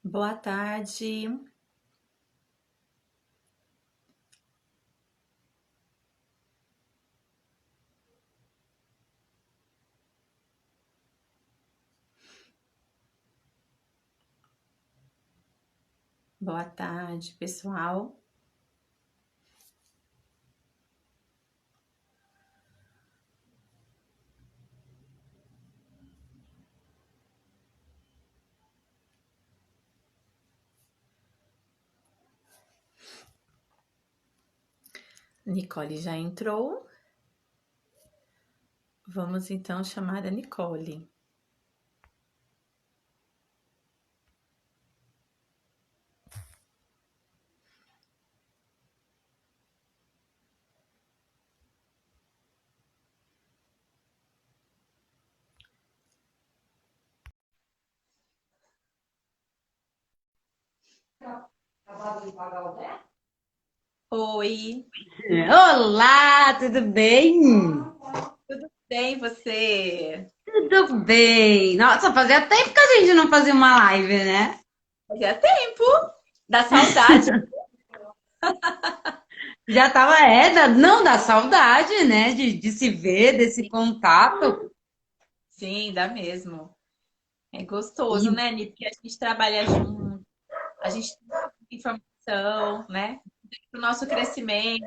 Boa tarde. Boa tarde, pessoal. Nicole já entrou. Vamos então chamar a Nicole. Oi, Olá, tudo bem? tudo bem você? Tudo bem. Nossa, fazia tempo que a gente não fazia uma live, né? Fazia tempo da saudade. Já tava, não, dá saudade, né? De se ver, desse contato. Sim, dá mesmo. É gostoso, E né, Ni? Porque a gente trabalha junto, a gente tem informação, né? Para o nosso crescimento,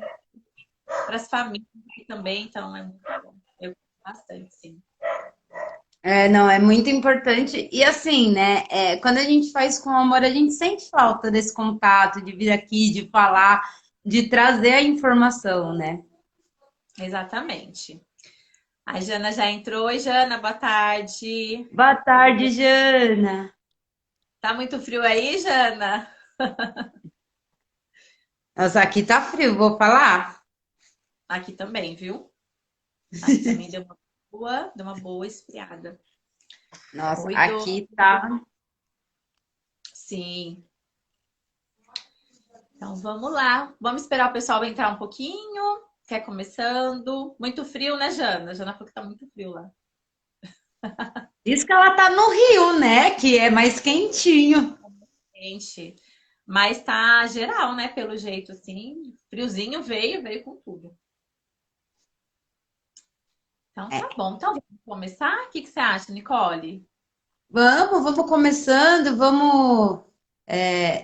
para as famílias também, então é muito bom. Eu gosto bastante, sim. não, é muito importante. E assim, né? Quando a gente faz com amor, a gente sente falta desse contato, de vir aqui, de falar, de trazer a informação, né? Exatamente. A Jana já entrou. Oi, Jana, boa tarde. Boa Tudo tarde, bem? Jana. Tá muito frio aí, Jana? Nossa, aqui tá frio, vou falar. Aqui também, viu? Aqui também deu uma boa esfriada. Nossa, Oi, Dô. aqui tá. Sim. Então vamos lá. Vamos esperar o pessoal entrar um pouquinho. Quer começando? Muito frio, né, Jana? A Jana falou que tá muito frio lá. Diz que ela tá no Rio, né? Que é mais quentinho. Gente, mas tá geral, né? Pelo jeito, assim. Friozinho veio com tudo. Então tá É. bom. Então vamos começar? O que que você acha, Nicole? Vamos começando, vamos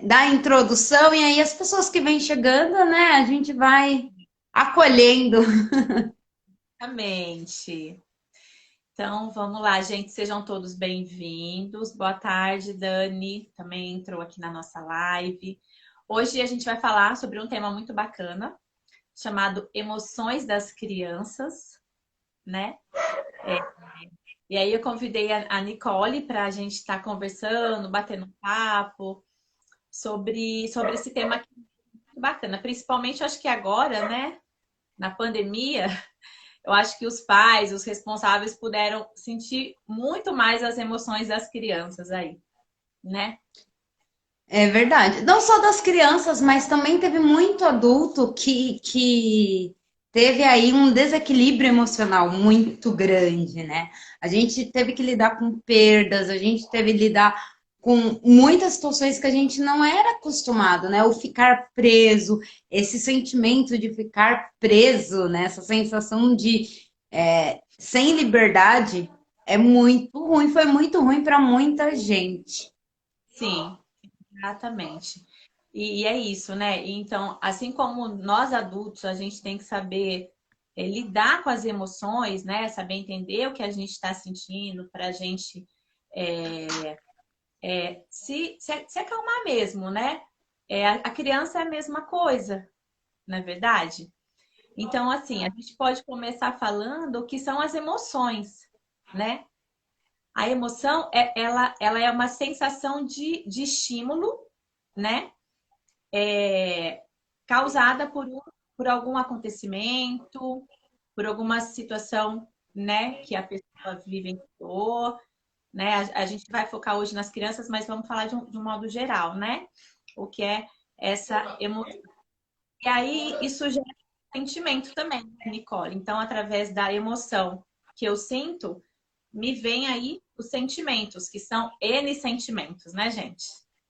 dar a introdução e aí as pessoas que vêm chegando, né? A gente vai acolhendo. Exatamente. Então, vamos lá, gente. Sejam todos bem-vindos. Boa tarde, Dani. Também entrou aqui na nossa live. Hoje a gente vai falar sobre um tema muito bacana, chamado Emoções das Crianças, né? E aí eu convidei a Nicole para a gente estar conversando, batendo um papo sobre esse tema que é muito bacana. Principalmente, eu acho que agora, né? Na pandemia, eu acho que os pais, os responsáveis puderam sentir muito mais as emoções das crianças aí, né? É verdade. Não só das crianças, mas também teve muito adulto que teve aí um desequilíbrio emocional muito grande, né? A gente teve que lidar com perdas, a gente teve que lidar com muitas situações que a gente não era acostumado, né? O ficar preso, esse sentimento de ficar preso, né? Essa sensação de sem liberdade é muito ruim, foi muito ruim para muita gente. Sim, exatamente. E é isso, né? Então, assim como nós adultos, a gente tem que saber lidar com as emoções, né? Saber entender o que a gente está sentindo para a gente se acalmar mesmo, né? A criança é a mesma coisa, não é verdade? Então, assim, a gente pode começar falando o que são as emoções, né? A emoção, ela é uma sensação de estímulo, né? Causada por algum acontecimento, por alguma situação, né, que a pessoa vivenciou, né? A gente vai focar hoje nas crianças, mas vamos falar de um modo geral, né? O que é essa emoção. E aí, isso gera sentimento também, né, Nicole? Então, através da emoção que eu sinto, me vem aí os sentimentos, que são N sentimentos, né, gente?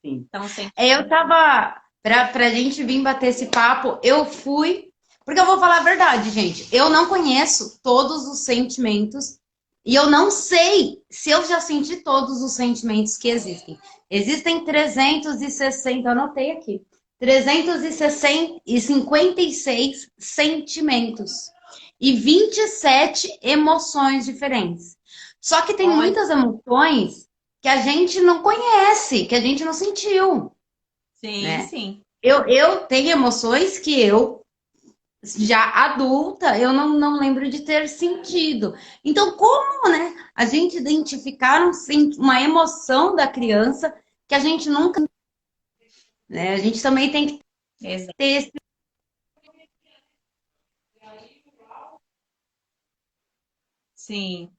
Então, sempre... Eu tava, pra gente vir bater esse papo, eu fui, porque eu vou falar a verdade, gente, eu não conheço todos os sentimentos e eu não sei se eu já senti todos os sentimentos que existem. Existem 360, eu anotei aqui, 356 sentimentos e 27 emoções diferentes. Só que tem Olha, muitas emoções que a gente não conhece, que a gente não sentiu, sim, né? sim. Eu tenho emoções que eu, já adulta, eu não lembro de ter sentido. Então, como, né, a gente identificar uma emoção da criança que a gente nunca, né? A gente também tem que Exato. ter esse... Sim.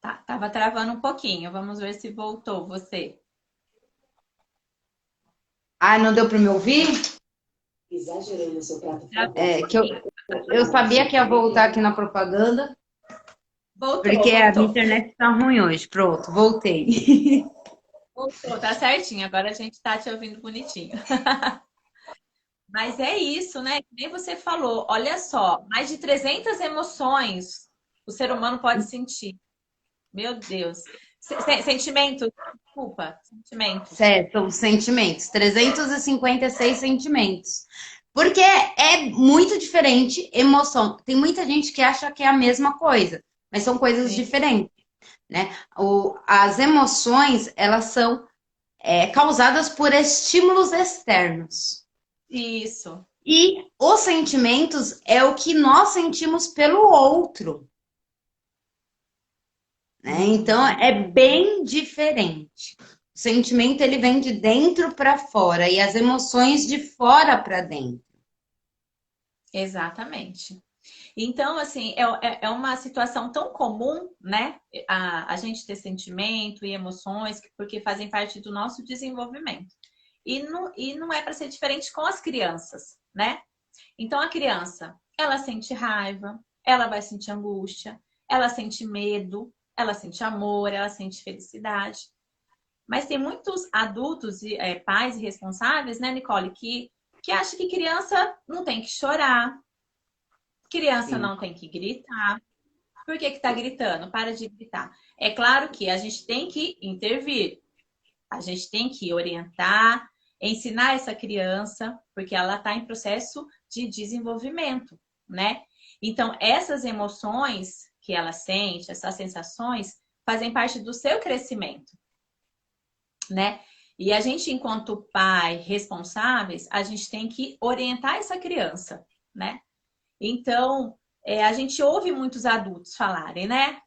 Tá, tava travando um pouquinho. Vamos ver se voltou você. Ah, não deu para me ouvir? Exagerando o seu prato Travou favorito. um É, que pouquinho. eu sabia que ia voltar aqui na propaganda, Voltou, porque a minha voltou. internet está ruim hoje. Pronto, voltei. Voltou, tá certinho. Agora a gente tá te ouvindo bonitinho. Mas é isso, né? Que nem você falou. Olha só, mais de 300 emoções o ser humano pode sentir. Meu Deus. Sentimentos, desculpa, sentimentos. Certo, os sentimentos. 356 sentimentos. Porque é muito diferente emoção. Tem muita gente que acha que é a mesma coisa, mas são coisas Sim. diferentes, né? As emoções, elas são causadas por estímulos externos. Isso, E os sentimentos é o que nós sentimos pelo outro, né? Então uhum, é bem diferente. O sentimento ele vem de dentro para fora e as emoções de fora para dentro. exatamente. Então, assim, é uma situação tão comum, né? A gente ter sentimento e emoções, porque fazem parte do nosso desenvolvimento. E não é para ser diferente com as crianças, né? Então, a criança, ela sente raiva, ela vai sentir angústia, ela sente medo, ela sente amor, ela sente felicidade. Mas tem muitos adultos e pais e responsáveis, né, Nicole, que acham que criança não tem que chorar, criança Sim. não tem que gritar. Por que que tá gritando? Para de gritar. É claro que a gente tem que intervir, a gente tem que orientar, ensinar essa criança, porque ela está em processo de desenvolvimento, né? Então, essas emoções que ela sente, essas sensações, fazem parte do seu crescimento, né? E a gente, enquanto pai responsáveis, a gente tem que orientar essa criança, né? Então, a gente ouve muitos adultos falarem, né?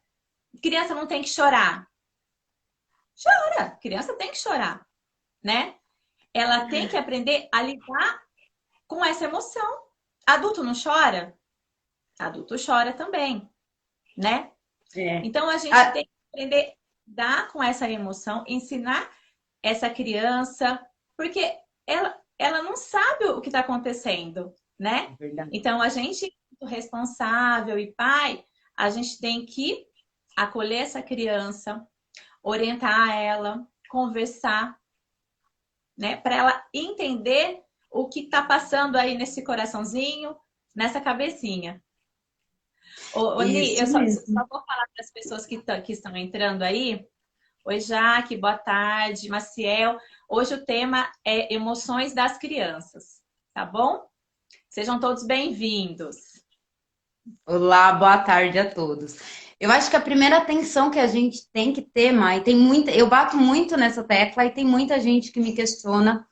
Criança não tem que chorar. Chora, criança tem que chorar, né? Ela tem que aprender a lidar com essa emoção. Adulto não chora? Adulto chora também, né? É. Então a gente Ah, tem que aprender a lidar com essa emoção, ensinar essa criança, porque ela não sabe o que está acontecendo, né? é verdade. Então a gente, responsável e pai, a gente tem que acolher essa criança, orientar ela, conversar, né? Para ela entender o que está passando aí nesse coraçãozinho, nessa cabecinha. Ô, Ni, Isso eu mesmo. só vou falar para as pessoas que estão entrando aí. Oi, Jaque, boa tarde. Maciel. Hoje o tema é emoções das crianças, tá bom? Sejam todos bem-vindos. Olá, boa tarde a todos. Eu acho que a primeira atenção que a gente tem que ter, Mai, tem muita, eu bato muito nessa tecla e tem muita gente que me questiona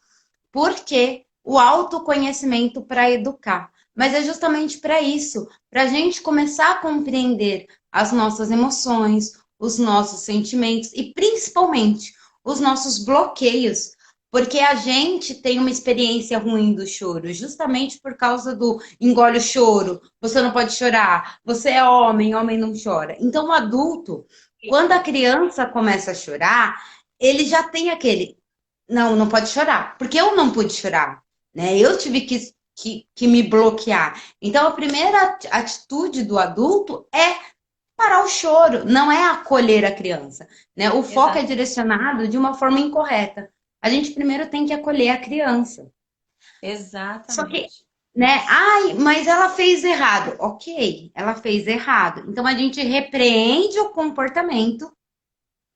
por que o autoconhecimento para educar. Mas é justamente para isso, para a gente começar a compreender as nossas emoções, os nossos sentimentos e principalmente os nossos bloqueios, porque a gente tem uma experiência ruim do choro, justamente por causa do engole o choro, você não pode chorar, você é homem, homem não chora. Então, o adulto, quando a criança começa a chorar, ele já tem aquele, não, não pode chorar, porque eu não pude chorar, né? Eu tive que me bloquear. Então, a primeira atitude do adulto é parar o choro, não é acolher a criança, né? O foco é Exato. direcionado de uma forma incorreta. a gente primeiro tem que acolher a criança. Só que, Exatamente. né? Ai, mas ela fez errado. Ok, ela fez errado. Então a gente repreende o comportamento,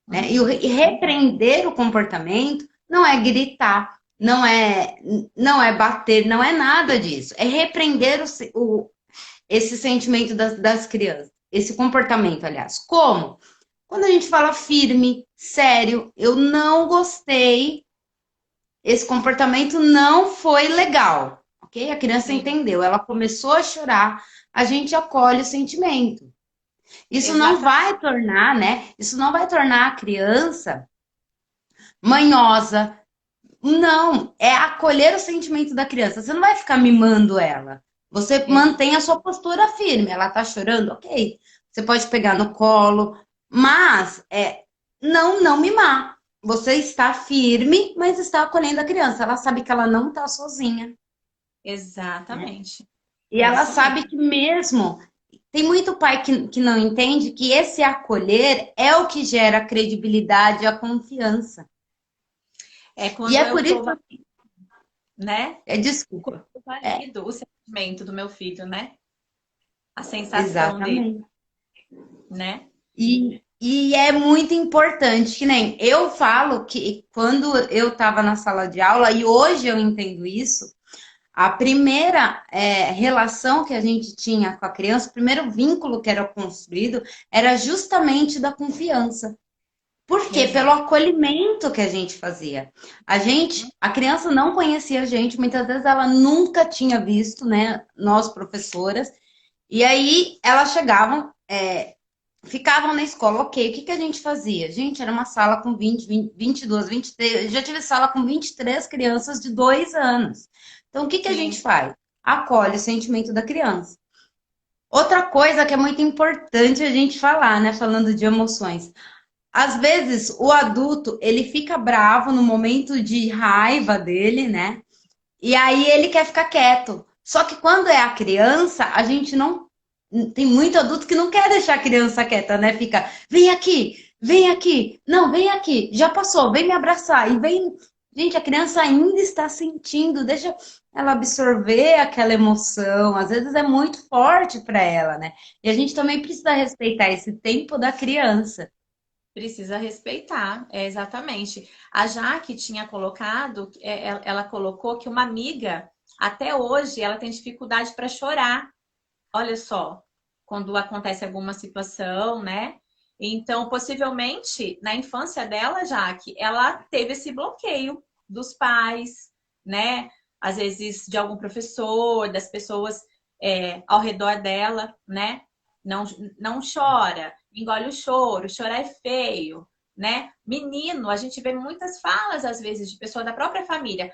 né? E repreender o comportamento não é gritar, não é bater, não é nada disso. É repreender esse sentimento das crianças, esse comportamento, aliás. Como? Quando a gente fala firme, sério, eu não gostei, esse comportamento não foi legal, ok? A criança Sim, entendeu, ela começou a chorar, a gente acolhe o sentimento. Isso não exatamente. vai tornar, né? Isso não vai tornar a criança manhosa. Não, é acolher o sentimento da criança. Você não vai ficar mimando ela. Você mantém a sua postura firme. Ela tá chorando, ok. Você pode pegar no colo, mas não mimar. Você está firme, mas está acolhendo a criança. Ela sabe que ela não está sozinha, né? Exatamente. E É ela isso mesmo. sabe que mesmo. Tem muito pai que não entende que esse acolher é o que gera a credibilidade e a confiança. É E quando é eu por tô, isso, né? Quando desculpa. eu É, valido o sentimento do meu filho, né? A sensação dele, exatamente. né? E é muito importante, que nem eu falo que quando eu estava na sala de aula, e hoje eu entendo isso, a primeira relação que a gente tinha com a criança, o primeiro vínculo que era construído, era justamente da confiança. Por quê? Pelo Exato. acolhimento que a gente fazia. A criança não conhecia a gente, muitas vezes ela nunca tinha visto, né, nós professoras, e aí elas chegavam, ficavam na escola, ok, o que que a gente fazia? Gente, era uma sala com 22, 23, já tive sala com 23 crianças de 2 anos. Então, o que que a gente Sim, faz? Acolhe o sentimento da criança. Outra coisa que é muito importante a gente falar, né, falando de emoções. Às vezes, o adulto, ele fica bravo no momento de raiva dele, né? E aí ele quer ficar quieto. Só que quando é a criança, a gente não. Tem muito adulto que não quer deixar a criança quieta, né? Fica, vem aqui, não, vem aqui, já passou, vem me abraçar. E vem. Gente, a criança ainda está sentindo, deixa ela absorver aquela emoção. Às vezes é muito forte para ela, né? E a gente também precisa respeitar esse tempo da criança. precisa respeitar, exatamente. A Jaque tinha colocado, ela colocou que uma amiga, até hoje, ela tem dificuldade para chorar. Olha só, quando acontece alguma situação, né? Então, possivelmente, na infância dela, Jaque, ela teve esse bloqueio dos pais, né? Às vezes de algum professor, das pessoas ao redor dela, né? Não, não chora, engole o choro, chorar é feio, né? Menino, a gente vê muitas falas, às vezes, de pessoa da própria família.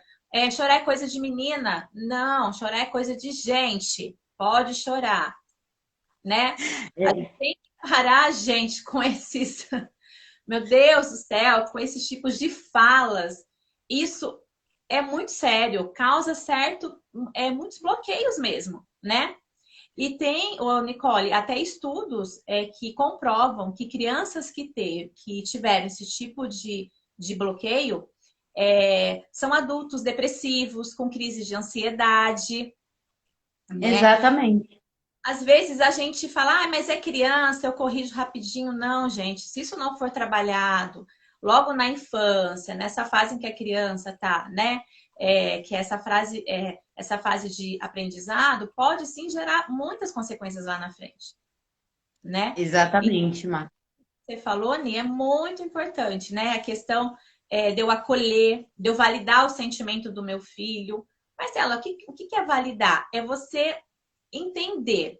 Chorar é coisa de menina. Não, chorar é coisa de gente. Pode chorar, né? A gente tem que parar, gente, com esses, meu Deus do céu, com esses tipos de falas. Isso é muito sério, causa muitos bloqueios mesmo, né? E tem, Nicole, até estudos que comprovam que crianças que tiveram esse tipo de bloqueio são adultos depressivos, com crise de ansiedade, né? Exatamente. Às vezes a gente fala, mas é criança, eu corrijo rapidinho. Não, gente, se isso não for trabalhado logo na infância, nessa fase em que a criança tá, né? Que essa fase de aprendizado pode sim gerar muitas consequências lá na frente, né? E Exatamente, Má. você falou, Ni, é muito importante, né? A questão de eu acolher, de eu validar o sentimento do meu filho. Marcela, o que é validar? É você entender,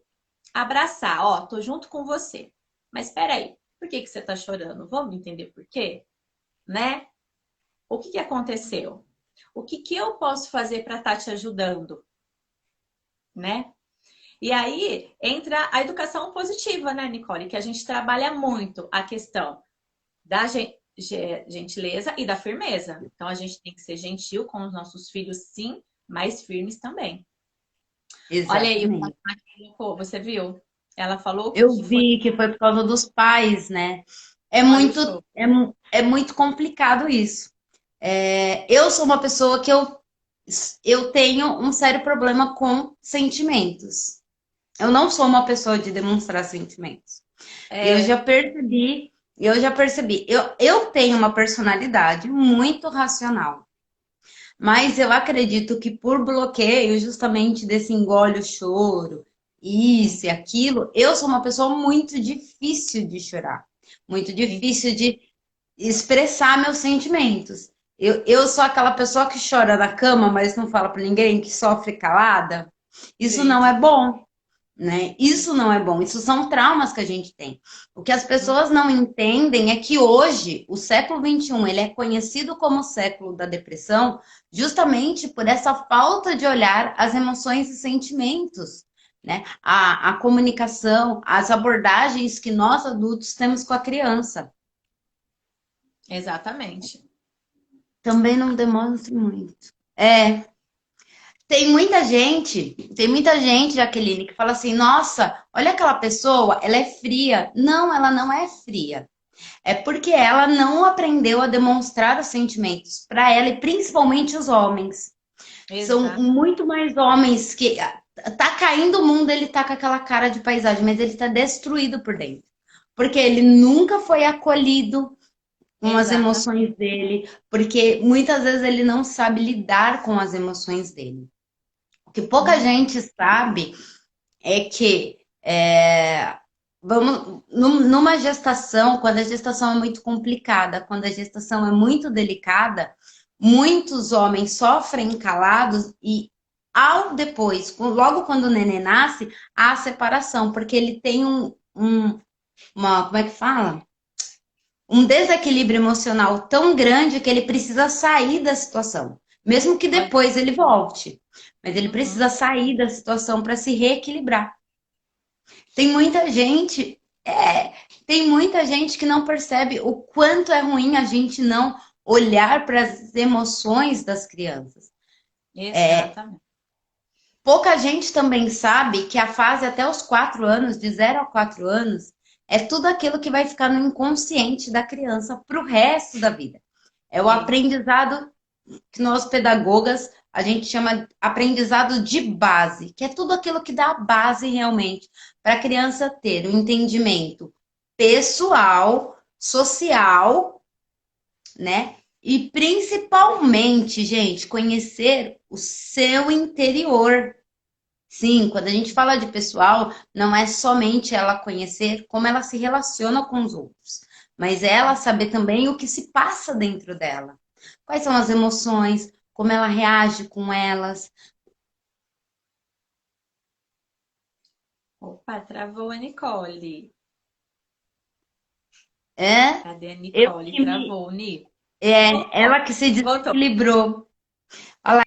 abraçar, ó, tô junto com você. Mas espera aí, por que você tá chorando? Vamos entender por quê, né? O que aconteceu? O que eu posso fazer para estar te ajudando, né? E aí entra a educação positiva, né, Nicole? Que a gente trabalha muito a questão da gentileza e da firmeza. Então a gente tem que ser gentil com os nossos filhos, sim, mas firmes também. Olha aí o que a Exatamente. Mari colocou, você viu? Ela falou Eu que foi, vi que foi por causa dos pais, né? É olha o muito, show. é muito complicado isso. Eu sou uma pessoa que eu tenho um sério problema com sentimentos. Eu não sou uma pessoa de demonstrar sentimentos. Eu É, já percebi, eu já percebi. Eu tenho uma personalidade muito racional, mas eu acredito que por bloqueio justamente desse engole o choro, isso e aquilo, eu sou uma pessoa muito difícil de chorar, muito difícil de expressar meus sentimentos. Eu sou aquela pessoa que chora na cama, mas não fala para ninguém, que sofre calada. Isso não é gente. bom, né? Isso não é bom. Isso são traumas que a gente tem. O que as pessoas não entendem é que hoje, o século XXI, ele é conhecido como o século da depressão, justamente por essa falta de olhar as emoções e sentimentos, né? A comunicação, as abordagens que nós adultos temos com a criança. Exatamente. Também não demonstra muito. Tem muita gente, Jaqueline, que fala assim: nossa, olha aquela pessoa, ela é fria. Não, ela não é fria. É porque ela não aprendeu a demonstrar os sentimentos para ela e principalmente os homens. São Exato. muito mais homens que tá caindo o mundo, ele tá com aquela cara de paisagem, mas ele tá destruído por dentro. Porque ele nunca foi acolhido com as Exatamente. emoções dele, porque muitas vezes ele não sabe lidar com as emoções dele. O que pouca Uhum. gente sabe é que vamos numa gestação, quando a gestação é muito complicada, quando a gestação é muito delicada, muitos homens sofrem calados e ao depois, logo quando o neném nasce, há a separação, porque ele tem como é que fala? Um desequilíbrio emocional tão grande que ele precisa sair da situação, mesmo que Olha. depois ele volte, mas ele Uhum. precisa sair da situação para se reequilibrar. Tem muita gente, tem muita gente que não percebe o quanto é ruim a gente não olhar para as emoções das crianças. Exatamente. Pouca gente também sabe que a fase até os 4 anos, de 0 a 4 anos, é tudo aquilo que vai ficar no inconsciente da criança para o resto da vida. É o É. aprendizado que nós pedagogas a gente chama aprendizado de base, que é tudo aquilo que dá a base realmente para a criança ter um entendimento pessoal, social, né? E principalmente, gente, conhecer o seu interior. Sim, quando a gente fala de pessoal, não é somente ela conhecer como ela se relaciona com os outros, mas é ela saber também o que se passa dentro dela. Quais são as emoções, como ela reage com elas. Opa, travou a Nicole. É, Cadê a eu Nicole? que me, Travou, Ni. ela que se Voltou. desequilibrou. Olha lá,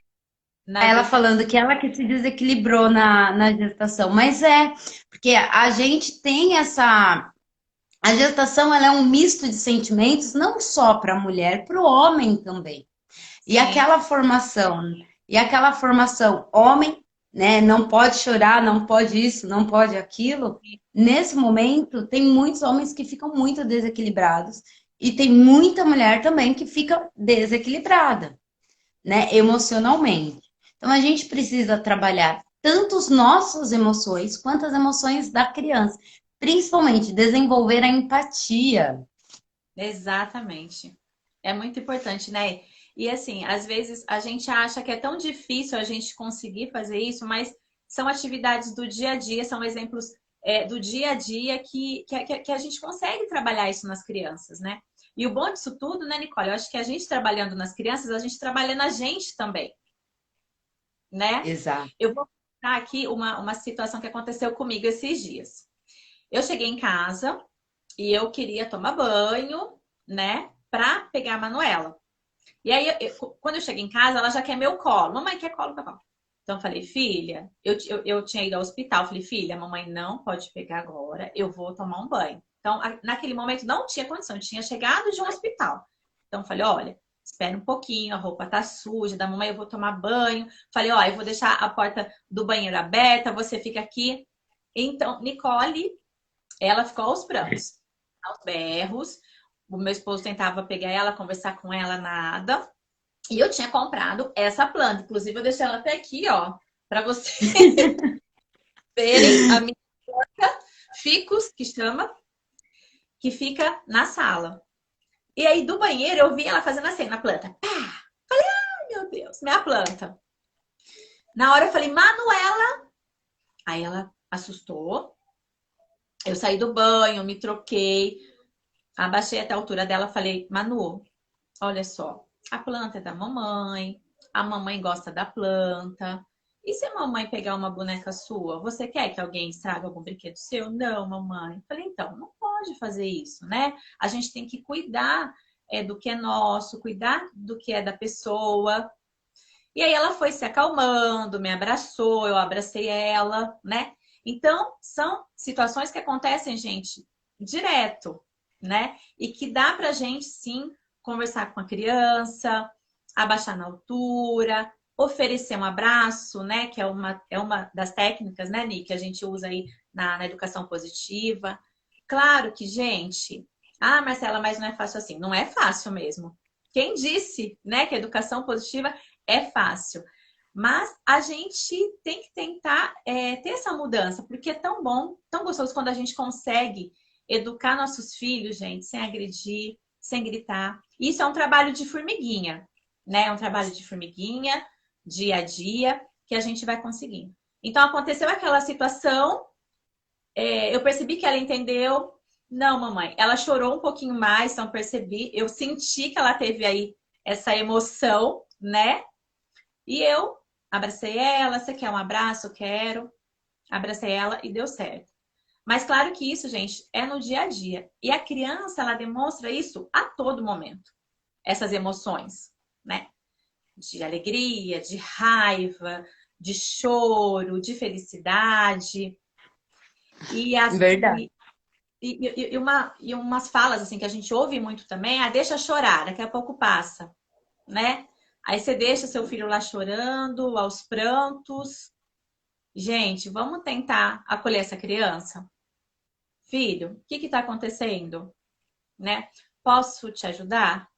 Na ela gestão. falando que ela que se desequilibrou na gestação. Mas porque a gente tem essa. A gestação ela é um misto de sentimentos, não só para a mulher, para o homem também. E Sim. aquela formação, homem, né, não pode chorar, não pode isso, não pode aquilo. Nesse momento, tem muitos homens que ficam muito desequilibrados e tem muita mulher também que fica desequilibrada, né, emocionalmente. Então a gente precisa trabalhar tanto as nossas emoções quanto as emoções da criança, principalmente desenvolver a empatia. Exatamente. É muito importante, né? E assim, às vezes a gente acha que é tão difícil a gente conseguir fazer isso, mas são atividades do dia a dia, são exemplos do dia a dia que a gente consegue trabalhar isso nas crianças, né? E o bom disso tudo, né, Nicole? Eu acho que a gente trabalhando nas crianças, a gente trabalha na gente também, né? Exato. Eu vou contar aqui uma situação que aconteceu comigo esses dias. Eu cheguei em casa e eu queria tomar banho, né, pra pegar a Manuela. E aí, quando eu cheguei em casa, ela já quer meu colo. Mamãe quer colo, papai. Então, eu falei, filha, eu tinha ido ao hospital. Falei, filha, a mamãe não pode pegar agora, eu vou tomar um banho. Então, naquele momento, não tinha condição, eu tinha chegado de um hospital. Então, eu falei, olha, espera um pouquinho, a roupa tá suja, da mamãe eu vou tomar banho. Falei, ó, eu vou deixar a porta do banheiro aberta, você fica aqui. Então, Nicole, ela ficou aos prantos, aos berros. O meu esposo tentava pegar ela, conversar com ela, nada. E eu tinha comprado essa planta. Inclusive, eu deixei ela até aqui, ó, para vocês verem a minha ficus, que chama, que fica na sala. E aí, do banheiro, eu vi ela fazendo assim na planta. Pá! Falei, ai, meu Deus, minha planta. Na hora eu falei, Manuela. Aí ela assustou. Eu saí do banho, me troquei, abaixei até a altura dela, falei, Manu, olha só, a planta é da mamãe, a mamãe gosta da planta. E se a mamãe pegar uma boneca sua, você quer que alguém estrague algum brinquedo seu? Não, mamãe. Falei, então, não pode fazer isso, né? A gente tem que cuidar do que é nosso, cuidar do que é da pessoa. E aí ela foi se acalmando, me abraçou, eu abracei ela, né? Então, são situações que acontecem, gente, direto, né? E que dá pra gente, sim, conversar com a criança, abaixar na altura, oferecer um abraço, né? Que é uma das técnicas, né, Ni, que a gente usa aí na educação positiva. Claro que, gente, ah, Marcela, mas não é fácil assim. Não é fácil mesmo. Quem disse, né, que a educação positiva é fácil? Mas a gente tem que tentar ter essa mudança, porque é tão bom, tão gostoso quando a gente consegue educar nossos filhos, gente, sem agredir, sem gritar. Isso é um trabalho de formiguinha, né? É um trabalho de formiguinha, dia a dia, que a gente vai conseguindo. Então, aconteceu aquela situação, eu percebi que ela entendeu. Não, mamãe, ela chorou um pouquinho mais, então percebi, eu senti que ela teve aí essa emoção, né? E eu abracei ela, você quer um abraço? Eu quero. Abracei ela e deu certo. Mas claro que isso, gente, é no dia a dia. E a criança, ela demonstra isso a todo momento. Essas emoções, né? De alegria, de raiva, de choro, de felicidade. E, Verdade. e umas falas assim que a gente ouve muito também, deixa chorar, daqui a pouco passa, né? Aí você deixa seu filho lá chorando, aos prantos. Gente, vamos tentar acolher essa criança? Filho, o que está acontecendo? Né? Posso te ajudar?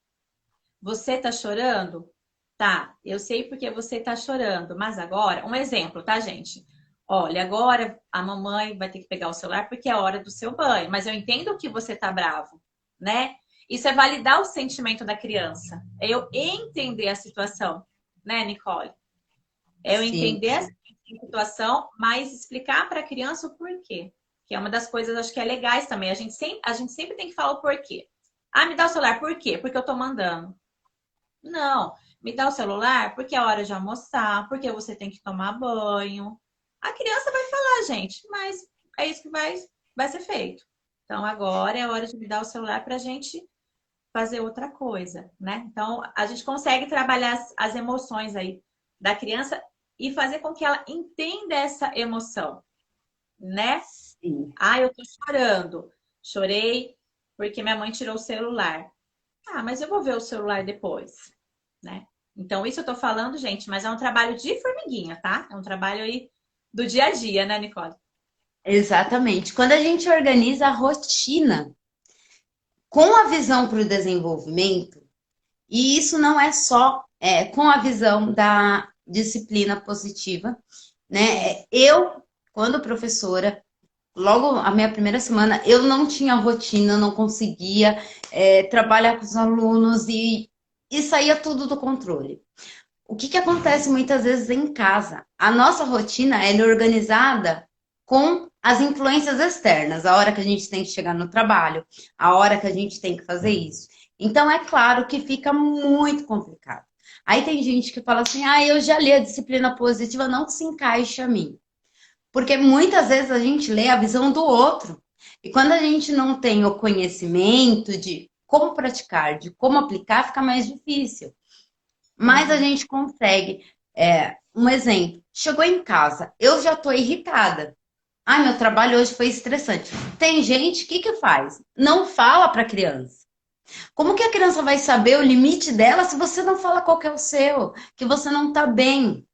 Você está chorando? Tá, eu sei porque você está chorando, mas agora, um exemplo, tá, gente? Olha, agora a mamãe vai ter que pegar o celular porque é a hora do seu banho, mas eu entendo que você tá bravo, né? Isso é validar o sentimento da criança. É eu entender a situação, né, Nicole? É eu Sim. entender a situação, mas explicar para a criança o porquê. Que é uma das coisas, acho que é legais também. A gente sempre tem que falar o porquê. Ah, me dá o celular, por quê? Porque eu tô mandando. Não, me dá o celular porque é hora de almoçar, porque você tem que tomar banho. A criança vai falar, gente, mas é isso que vai ser feito. Então agora é hora de me dar o celular para a gente fazer outra coisa, né? Então a gente consegue trabalhar as emoções aí da criança e fazer com que ela entenda essa emoção, né? Sim. Ah, eu tô chorando. Chorei porque minha mãe tirou o celular. Ah, mas eu vou ver o celular depois, né? Então, isso eu tô falando, gente, mas é um trabalho de formiguinha, tá? É um trabalho aí do dia a dia, né, Nicole? Exatamente. Quando a gente organiza a rotina com a visão para o desenvolvimento, e isso não é só com a visão da disciplina positiva, né? Eu, quando professora, logo a minha primeira semana, eu não tinha rotina, não conseguia trabalhar com os alunos e saía tudo do controle. O que acontece muitas vezes em casa? A nossa rotina ela é organizada com as influências externas, a hora que a gente tem que chegar no trabalho, a hora que a gente tem que fazer isso. Então, é claro que fica muito complicado. Aí tem gente que fala assim, eu já li a disciplina positiva, não se encaixa a mim. Porque muitas vezes a gente lê a visão do outro. E quando a gente não tem o conhecimento de como praticar, de como aplicar, fica mais difícil. Mas a gente consegue. Um exemplo, chegou em casa, eu já estou irritada. Meu trabalho hoje foi estressante. Tem gente, o que faz? Não fala para a criança. Como que a criança vai saber o limite dela se você não fala qual que é o seu? Que você não está bem.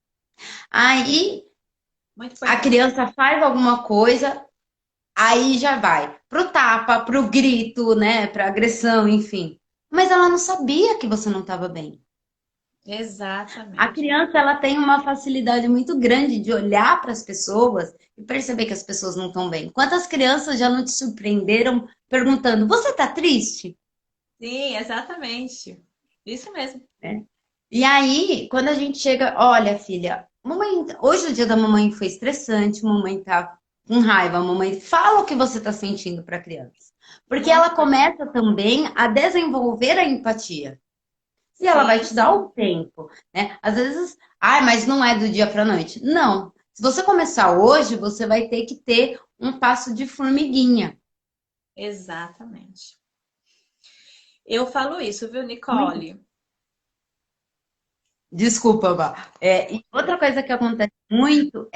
Aí Muito a importante. criança faz alguma coisa, aí já vai pro tapa, pro grito, né? Pra agressão, enfim. Mas ela não sabia que você não estava bem. A Exatamente. criança, ela tem uma facilidade muito grande de olhar para as pessoas e perceber que as pessoas não estão bem. Quantas crianças já não te surpreenderam perguntando: você tá triste? Sim, exatamente. Isso mesmo. Né? E aí, quando a gente chega, olha, filha, mamãe, hoje o dia da mamãe foi estressante, mamãe tá com raiva, mamãe fala o que você tá sentindo para a criança. Porque Muito ela importante. começa também a desenvolver a empatia. E ela vai Sim, te dar sim. o tempo, né? Às vezes, mas não é do dia para noite. Não. Se você começar hoje, você vai ter que ter um passo de formiguinha. Exatamente. Eu falo isso, viu, Muito. Nicole? Desculpa, Vá. E outra coisa que acontece muito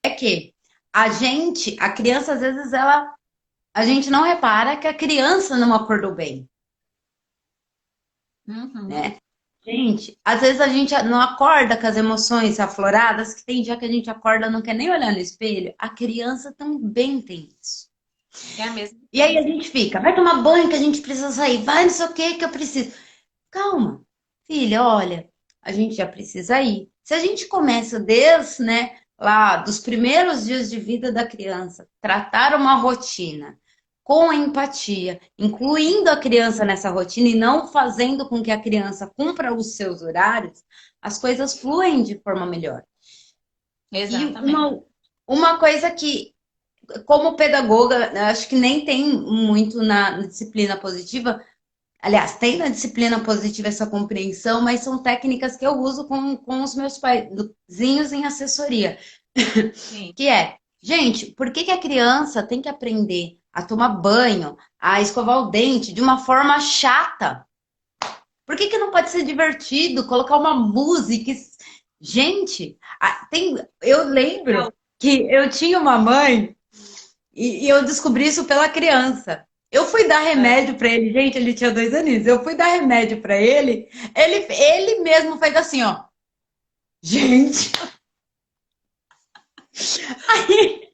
é que a criança, às vezes, a gente não repara que a criança não acordou bem, Uhum. né? Gente, às vezes a gente não acorda com as emoções afloradas, que tem dia que a gente acorda, não quer nem olhar no espelho. A criança também tem isso. É a mesma E aí a coisa. gente fica, vai tomar banho que a gente precisa sair, vai não sei o que que eu preciso. Calma, filha, olha, a gente já precisa ir. Se a gente começa desde, né, lá dos primeiros dias de vida da criança, tratar uma rotina com empatia, incluindo a criança nessa rotina e não fazendo com que a criança cumpra os seus horários, as coisas fluem de forma melhor. E Exatamente. uma coisa que como pedagoga, eu acho que nem tem muito na disciplina positiva. Aliás, tem na disciplina positiva essa compreensão, mas são técnicas que eu uso com os meus paizinhos em assessoria. Sim. Que é, gente, por que que a criança tem que aprender a tomar banho, a escovar o dente de uma forma chata? Por que que não pode ser divertido, colocar uma música? Gente, eu lembro que eu tinha uma mãe e eu descobri isso pela criança. Eu fui dar É. remédio para ele, gente, ele tinha 2 aninhos. Eu fui dar remédio para ele mesmo fez assim, ó. Gente, aí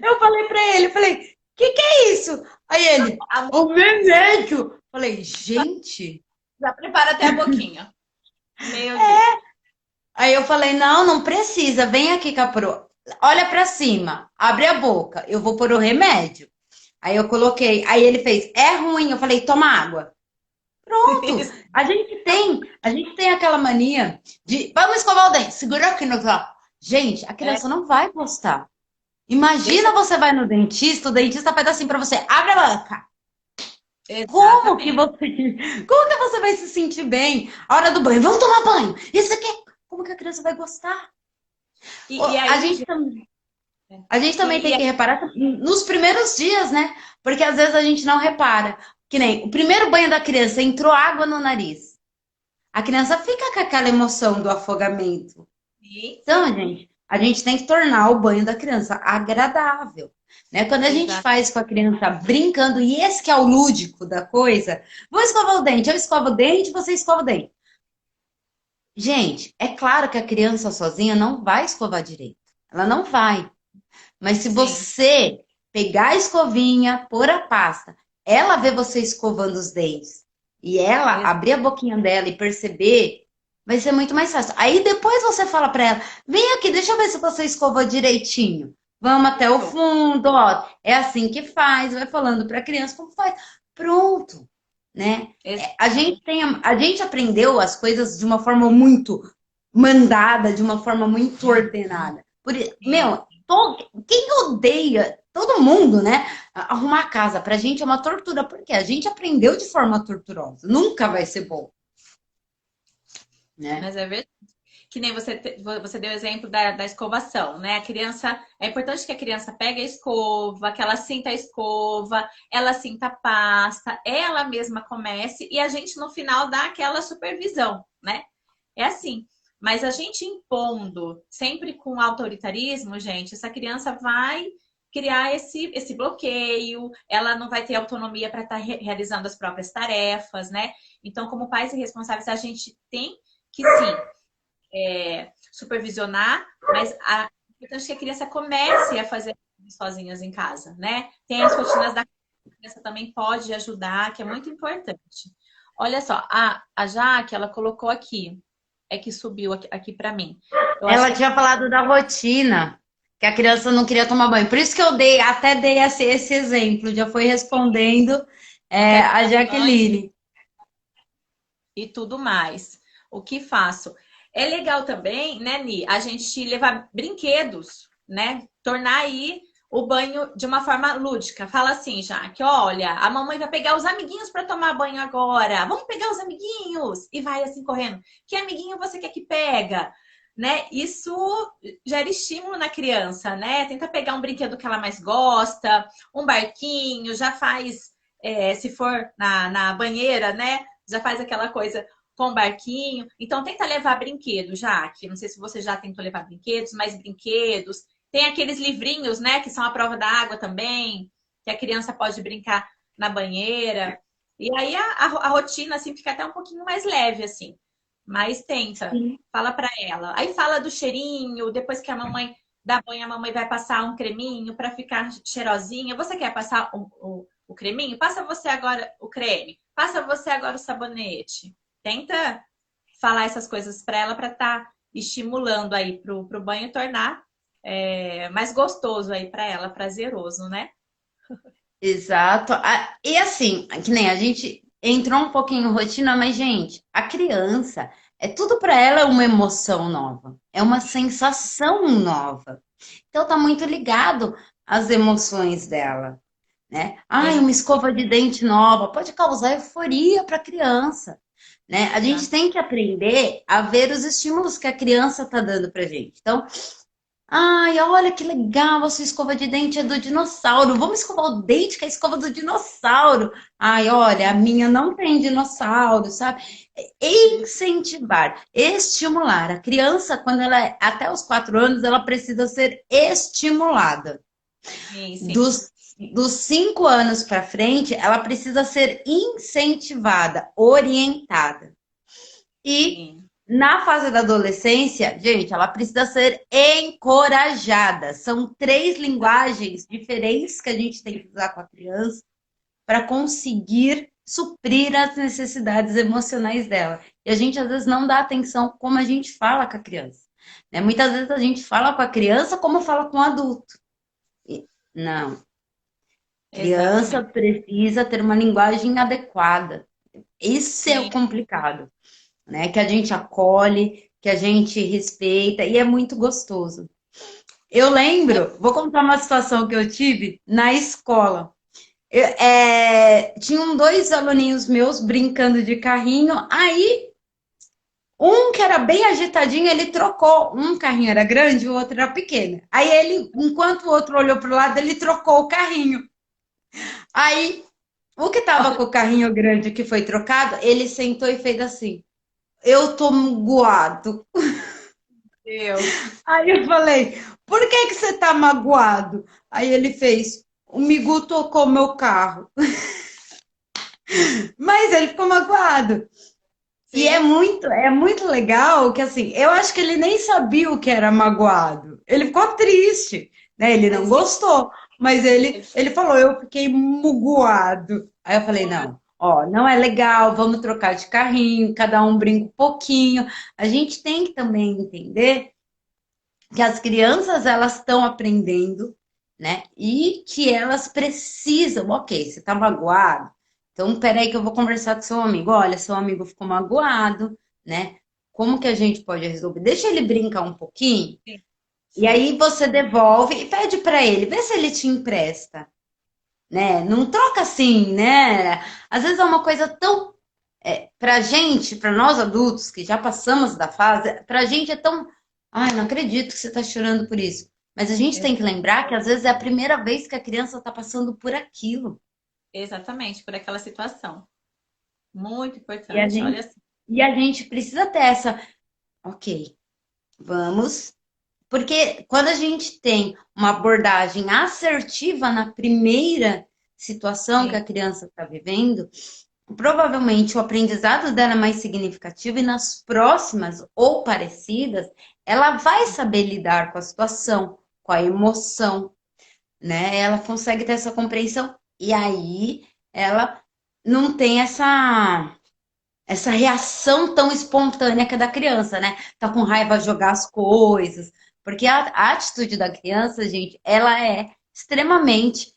eu falei para ele, falei, que é isso? Aí ele, A- o remédio. Falei, gente. Já prepara até a boquinha. Meu Deus. Aí eu falei, não, não precisa, vem aqui, Capro. Olha para cima, abre a boca, eu vou pôr o remédio. Aí eu coloquei, aí ele fez, é ruim. Eu falei, toma água. Pronto. Isso. A gente tem aquela mania de vamos escovar o dente, segura aqui no lá. Gente, a É, criança não vai gostar. Imagina deixa. você vai no dentista, o dentista faz assim pra você, abre a boca. Como que Exatamente. você, como que você vai se sentir bem? A hora do banho, vamos tomar banho. Isso aqui, como que a criança vai gostar? E A aí, gente gente, também, a gente também e tem que reparar nos primeiros dias, né? Porque às vezes a gente não repara. Que nem o primeiro banho da criança, entrou água no nariz. A criança fica com aquela emoção do afogamento. sim, Então, sim. gente, a gente tem que tornar o banho da criança agradável. Né? Quando a gente Exato. faz com a criança brincando, e esse que é o lúdico da coisa, vou escovar o dente, eu escovo o dente, você escova o dente. Gente, é claro que a criança sozinha não vai escovar direito. Ela não vai. Mas se Sim. você pegar a escovinha, pôr a pasta, ela vê você escovando os dentes e ela Ex- abrir a boquinha dela e perceber, vai ser muito mais fácil. Aí depois você fala para ela: vem aqui, deixa eu ver se você escovou direitinho. Vamos até o fundo, ó. É assim que faz, vai falando para a criança como faz. Pronto, né? Exatamente. A gente aprendeu as coisas de uma forma muito mandada, de uma forma muito ordenada. Sim. Meu, quem odeia, todo mundo, né? Arrumar casa pra gente é uma tortura, porque a gente aprendeu de forma torturosa. Nunca vai ser bom, né? Mas é verdade. Que nem você deu o exemplo da escovação, né? A criança, é importante que a criança pegue a escova, que ela sinta a escova, ela sinta a pasta, ela mesma comece e a gente no final dá aquela supervisão, né? É assim. Mas a gente impondo sempre com autoritarismo, gente, essa criança vai criar esse bloqueio, ela não vai ter autonomia para estar realizando as próprias tarefas, né? Então, como pais e responsáveis, a gente tem que sim supervisionar, mas a importante é que a criança comece a fazer sozinhas em casa, né? Tem as rotinas da criança também pode ajudar, que é muito importante. Olha só, a Jaque, ela colocou aqui. é que subiu aqui para mim. Eu acho Ela que tinha falado da rotina, que a criança não queria tomar banho. Por isso que eu até dei esse exemplo, já foi respondendo não quer a tomar banho Jaqueline. e tudo mais. O que faço? É legal também, né, Ni, a gente levar brinquedos, né? Tornar aí o banho de uma forma lúdica. Fala assim, já que olha, a mamãe vai pegar os amiguinhos para tomar banho agora. Vamos pegar os amiguinhos e vai assim correndo. Que amiguinho você quer que pega? Né? Isso gera estímulo na criança, né? Tenta pegar um brinquedo que ela mais gosta, um barquinho, já faz, se for na banheira, né? Já faz aquela coisa com barquinho. Então, tenta levar brinquedos, Jaque. Não sei se você já tentou levar brinquedos, mas brinquedos. Tem aqueles livrinhos, né, que são a prova da água também, que a criança pode brincar na banheira. E aí a rotina, assim, fica até um pouquinho mais leve, assim. Mas tenta, Sim. fala pra ela. Aí fala do cheirinho, depois que a mamãe dá banho, a mamãe vai passar um creminho para ficar cheirosinha. Você quer passar o creminho? Passa você agora o creme. Passa você agora o sabonete. Tenta falar essas coisas para ela para estar estimulando aí pro banho tornar mais gostoso aí para ela, prazeroso, né? Exato. E assim, que nem a gente entrou um pouquinho em rotina, mas, gente, a criança, tudo para ela é uma emoção nova, é uma sensação nova. Então tá muito ligado às emoções dela, né? Ai, uma Exato. escova de dente nova pode causar euforia para a criança, né? A gente Exato. tem que aprender a ver os estímulos que a criança tá dando pra gente. Então, ai, olha que legal, a sua escova de dente é do dinossauro. Vamos escovar o dente com a escova do dinossauro. Ai, olha, a minha não tem dinossauro, sabe? Incentivar, estimular. A criança, quando ela é até os 4 anos, ela precisa ser estimulada. Sim, sim, Dos 5 anos para frente, ela precisa ser incentivada, orientada. E sim. na fase da adolescência, gente, ela precisa ser encorajada. São 3 linguagens diferentes que a gente tem que usar com a criança para conseguir suprir as necessidades emocionais dela. E a gente às vezes não dá atenção como a gente fala com a criança. Né? Muitas vezes a gente fala com a criança como fala com o adulto. Não, criança Exatamente. precisa ter uma linguagem adequada. Isso é o Sim. complicado, né? Que a gente acolhe, que a gente respeita e é muito gostoso. Eu lembro, vou contar uma situação que eu tive na escola. Tinham 2 aluninhos meus brincando de carrinho, aí um que era bem agitadinho, ele trocou. Um carrinho era grande, o outro era pequeno. Aí ele, enquanto o outro olhou para o lado, ele trocou o carrinho. Aí o que tava com o carrinho grande que foi trocado, ele sentou e fez assim: Eu tô magoado. Deus. Aí eu falei: Por que você tá magoado? Aí ele fez: O Migu tocou meu carro. Mas ele ficou magoado. E Sim. é muito legal que assim, eu acho que ele nem sabia o que era magoado. Ele ficou triste, né? Ele não Sim. gostou, mas ele falou, eu fiquei mugoado. Aí eu falei, não, ó, não é legal, vamos trocar de carrinho, cada um brinca um pouquinho. A gente tem que também entender que as crianças elas estão aprendendo, né? E que elas precisam, ok, você tá magoado, então peraí que eu vou conversar com seu amigo. Olha, seu amigo ficou magoado, né? Como que a gente pode resolver? Deixa ele brincar um pouquinho Sim. e Sim. aí você devolve e pede para ele, vê se ele te empresta, né? Não troca assim, né? Às vezes é uma coisa tão pra gente, pra nós adultos que já passamos da fase, pra gente é tão. Ai, não acredito que você tá chorando por isso. Mas a gente tem que lembrar que às vezes é a primeira vez que a criança tá passando por aquilo. Exatamente, por aquela situação. Muito E a importante. Olha gente, assim. e a gente precisa ter essa. Ok, vamos. Porque quando a gente tem uma abordagem assertiva na primeira situação que Sim. a criança está vivendo, provavelmente o aprendizado dela é mais significativo e nas próximas ou parecidas, ela vai saber lidar com a situação, com a emoção, né? Ela consegue ter essa compreensão e aí ela não tem essa reação tão espontânea que é da criança, né? Tá com raiva, jogar as coisas. Porque a atitude da criança, gente, ela é extremamente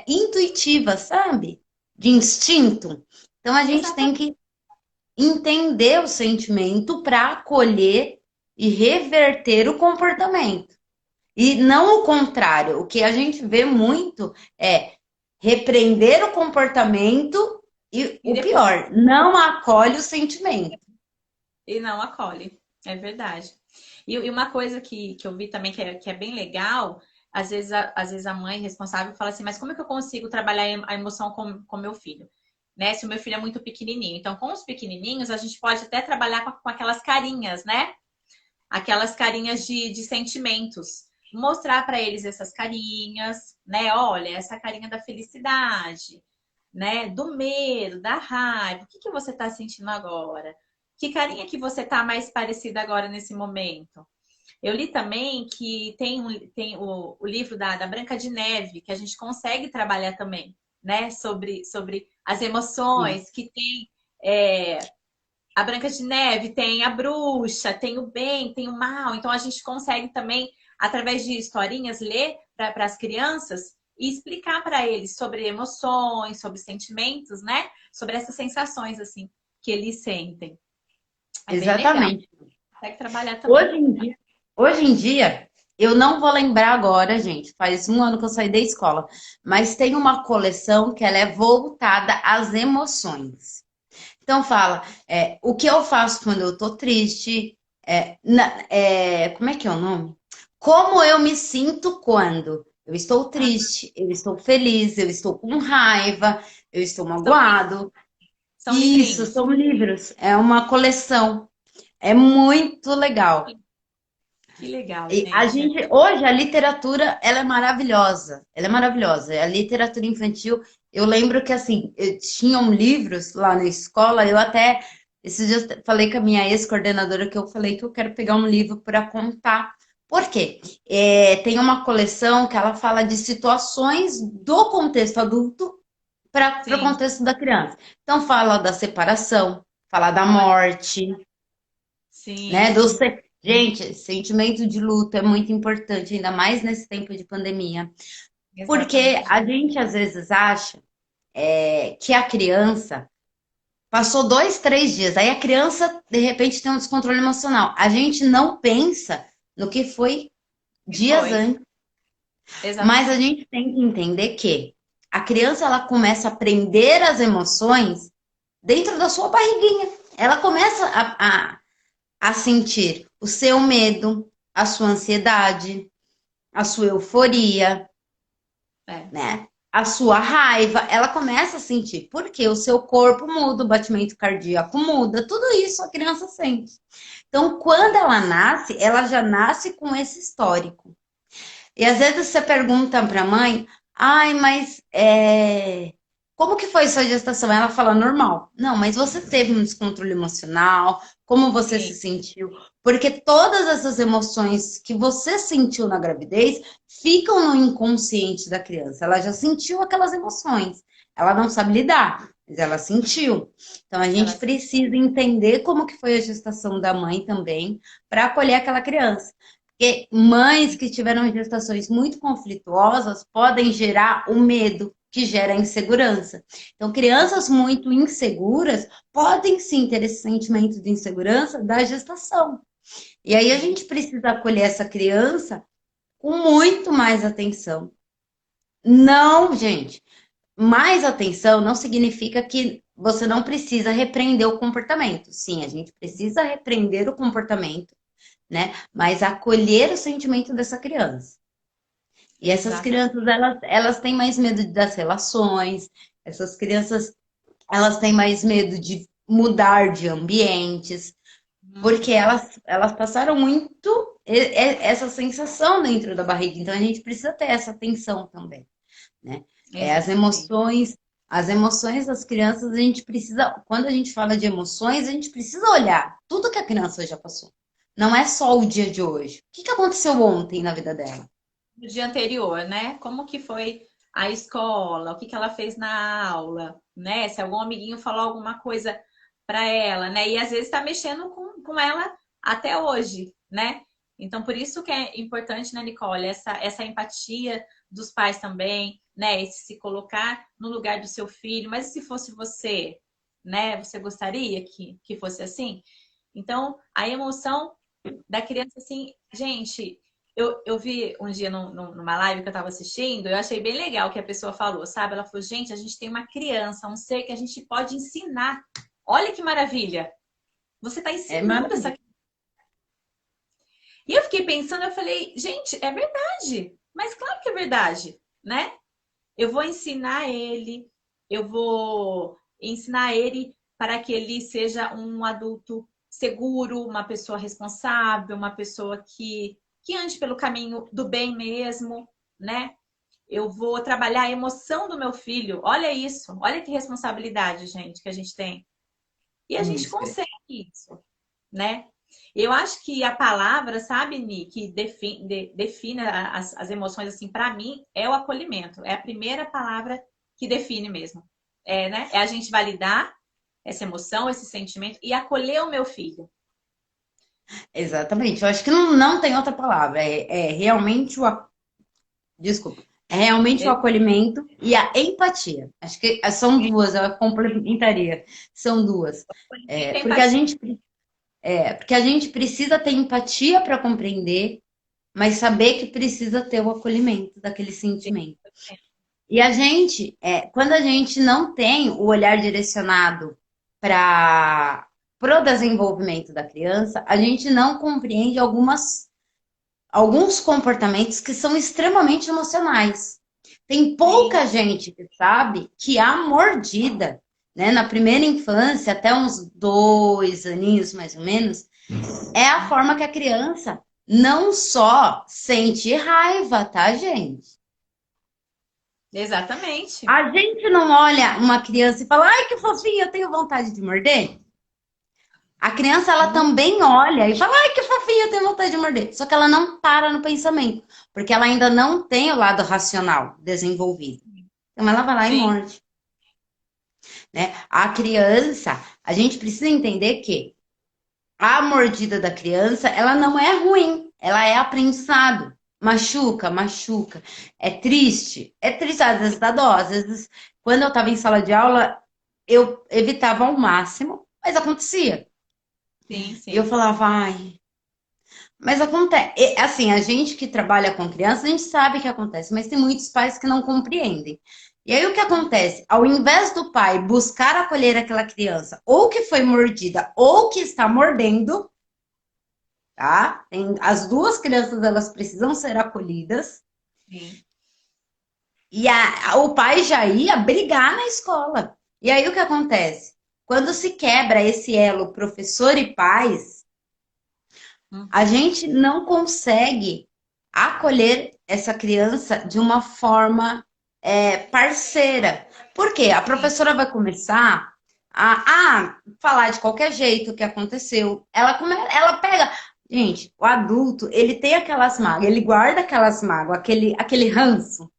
intuitiva, sabe? De instinto. Então a gente tem Exatamente. que entender o sentimento para acolher e reverter o comportamento. E não o contrário. O que a gente vê muito é repreender o comportamento e E o depois, pior, não acolhe o sentimento. e não acolhe. É verdade. E uma coisa que eu vi também que é bem legal, às vezes a mãe responsável fala assim, mas como é que eu consigo trabalhar a emoção com meu filho? Né? Se o meu filho é muito pequenininho. Então, com os pequenininhos, a gente pode até trabalhar com aquelas carinhas, né? Aquelas carinhas de sentimentos. Mostrar para eles essas carinhas, né? Olha, essa carinha da felicidade, né? Do medo, da raiva. O que que você está sentindo agora? Que carinha que você tá mais parecida agora nesse momento? Eu li também que tem o livro da Branca de Neve, que a gente consegue trabalhar também, né? Sobre as Sim, emoções, que tem é, a Branca de Neve, tem a bruxa, tem o bem, tem o mal. Então a gente consegue também, através de historinhas, ler para as crianças e explicar para eles sobre emoções, sobre sentimentos, né? Sobre essas sensações assim que eles sentem. É bem legal. exatamente. Consegue trabalhar também. Hoje em dia, hoje em dia, eu não vou lembrar agora, gente. Faz um ano que eu saí da escola, mas tem uma coleção que ela é voltada às emoções. Então fala, o que eu faço quando eu tô triste, como é que é o nome? Como eu me sinto quando eu estou Ah, triste, eu estou feliz, eu estou com raiva, eu estou são, magoado. são Isso, livrinhos. são livros, é uma coleção, é muito legal. Que legal, E a gente. gente, hoje a literatura, ela é maravilhosa. Ela é maravilhosa. A literatura infantil, eu lembro que assim, tinham livros lá na escola, eu até esses dias falei com a minha ex-coordenadora que eu falei que eu quero pegar um livro para contar. Por quê? Tem uma coleção que ela fala de situações do contexto adulto para o Sim. contexto da criança. Então fala da separação, fala da Olha, morte, né? sim, Gente, sentimento de luto é muito importante, ainda mais nesse tempo de pandemia, porque exatamente. a gente às vezes acha que a criança passou 2, 3 dias, aí a criança de repente tem um descontrole emocional. A gente não pensa no que foi E dias foi. antes, mas a Exatamente. gente tem que entender que a criança ela começa a aprender as emoções dentro da sua barriguinha. Ela começa a sentir o seu medo, a sua ansiedade, a sua euforia, É, né? A sua raiva, ela começa a sentir, porque o seu corpo muda, o batimento cardíaco muda, tudo isso a criança sente. Então, quando ela nasce, ela já nasce com esse histórico. E às vezes você pergunta para a mãe, ai, mas como que foi sua gestação? Ela fala normal. Não, mas você teve um descontrole emocional? Como você se sim, sentiu? Porque todas essas emoções que você sentiu na gravidez ficam no inconsciente da criança. Ela já sentiu aquelas emoções. Ela não sabe lidar, mas ela sentiu. Então a ela gente sim. precisa entender como que foi a gestação da mãe também para acolher aquela criança. Porque mães que tiveram gestações muito conflituosas podem gerar o medo, que gera a insegurança. Então, crianças muito inseguras podem sim ter esse sentimento de insegurança da gestação. E aí a Sim. gente precisa acolher essa criança com muito mais atenção. Não, gente, mais atenção não significa que você não precisa repreender o comportamento. Sim, a gente precisa repreender o comportamento, né? Mas acolher o sentimento dessa criança. E essas Exatamente. crianças, elas têm mais medo das relações, essas crianças, elas têm mais medo de mudar de ambientes, porque Uhum. elas passaram muito essa sensação dentro da barriga. Então, a gente precisa ter essa atenção também, né? As Exatamente. emoções, as emoções das crianças, a gente precisa, quando a gente fala de emoções, a gente precisa olhar tudo que a criança já passou. Não é só o dia de hoje. O que aconteceu ontem na vida dela? No dia anterior, né? Como que foi a escola? O que que ela fez na aula, né? Se algum amiguinho falou alguma coisa para ela, né? E às vezes está mexendo com ela até hoje, né? Então, por isso que é importante, né, Nicole, essa empatia dos pais também, né? Esse se colocar no lugar do seu filho. Mas e se fosse você, né? Você gostaria que fosse assim? Então, a emoção da criança, assim, gente, eu vi um dia numa live que eu estava assistindo, eu achei bem legal o que a pessoa falou, sabe? Ela falou, gente, a gente tem uma criança, um ser que a gente pode ensinar. Olha que maravilha! Você está É ensinando essa. maravilhoso. E eu fiquei pensando, eu falei, gente, é verdade. Mas claro que é verdade, né? Eu vou ensinar ele, eu vou ensinar ele para que ele seja um adulto seguro, uma pessoa responsável, uma pessoa que ande pelo caminho do bem mesmo, né? Eu vou trabalhar a emoção do meu filho. Olha isso, olha que responsabilidade, gente, que a gente tem. E a gente Isso. consegue isso, né? Eu acho que a palavra, sabe, Ni, que define as emoções, assim, para mim, é o acolhimento. É a primeira palavra que define mesmo. É, né? É a gente validar essa emoção, esse sentimento e acolher o meu filho. Exatamente. Eu acho que não tem outra palavra. É realmente desculpa. É realmente o acolhimento e a empatia. Acho que são duas, eu complementaria. São duas. Acolhimento É, e porque a empatia. gente, porque a gente precisa ter empatia para compreender, mas saber que precisa ter o acolhimento daquele sentimento. E a gente, quando a gente não tem o olhar direcionado para o desenvolvimento da criança, a gente não compreende alguns comportamentos que são extremamente emocionais. Tem Sim, pouca gente que sabe que a mordida, né, na primeira infância, até uns 2 aninhos mais ou menos, é a forma que a criança não só sente raiva, tá, gente? exatamente. A gente não olha uma criança e fala, ai, que fofinha, eu tenho vontade de morder. A criança, ela Hum, também olha e fala, ai, que fofinha, eu tenho vontade de morder. Só que ela não para no pensamento, porque ela ainda não tem o lado racional desenvolvido. Então ela vai lá e sim, morde, né? A criança, a gente precisa entender que a mordida da criança, ela não é ruim, ela é aprendizado. Machuca, machuca. É triste, às vezes dá dó. Às vezes, quando eu estava em sala de aula, eu evitava ao máximo, mas acontecia. sim, E eu sim. falava, ai, mas acontece. Assim, a gente que trabalha com criança, a gente sabe que acontece, mas tem muitos pais que não compreendem. E aí o que acontece? Ao invés do pai buscar acolher aquela criança, ou que foi mordida, ou que está mordendo, tá? As duas crianças, elas precisam ser acolhidas. Sim. E o pai já ia brigar na escola. E aí o que acontece? Quando se quebra esse elo professor e pais, a Uhum. gente não consegue acolher essa criança de uma forma parceira. Por quê? A Sim, professora vai começar a falar de qualquer jeito o que aconteceu. Ela pega. Gente, o adulto, ele tem aquelas mágoas, ele guarda aquelas mágoas, aquele ranço.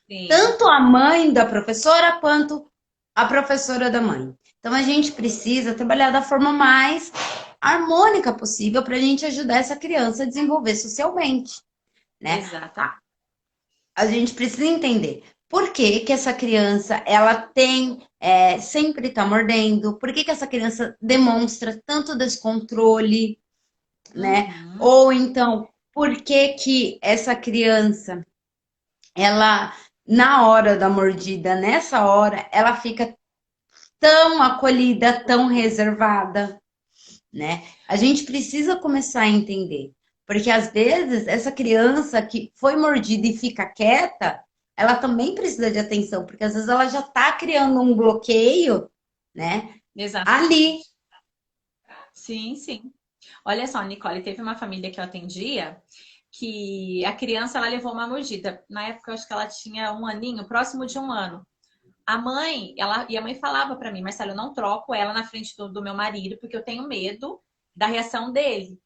sim. Tanto a mãe da professora quanto a professora da mãe. Então a gente precisa trabalhar da forma mais harmônica possível para a gente ajudar essa criança a desenvolver socialmente, né? Exatamente. A gente precisa entender por que que essa criança ela tem sempre está mordendo, por que que essa criança demonstra tanto descontrole, né? Uhum. Ou então por que que essa criança ela na hora da mordida, nessa hora, ela fica tão acolhida, tão reservada, né? A gente precisa começar a entender, porque às vezes essa criança que foi mordida e fica quieta, ela também precisa de atenção, porque às vezes ela já está criando um bloqueio, né? Ali. Exatamente. Sim, sim. Olha só, Nicole, teve uma família que eu atendia que a criança ela levou uma mordida. Na época, eu acho que ela tinha um aninho, próximo de um ano. A mãe falava pra mim, Marcelo, eu não troco ela na frente do meu marido, porque eu tenho medo da reação dele,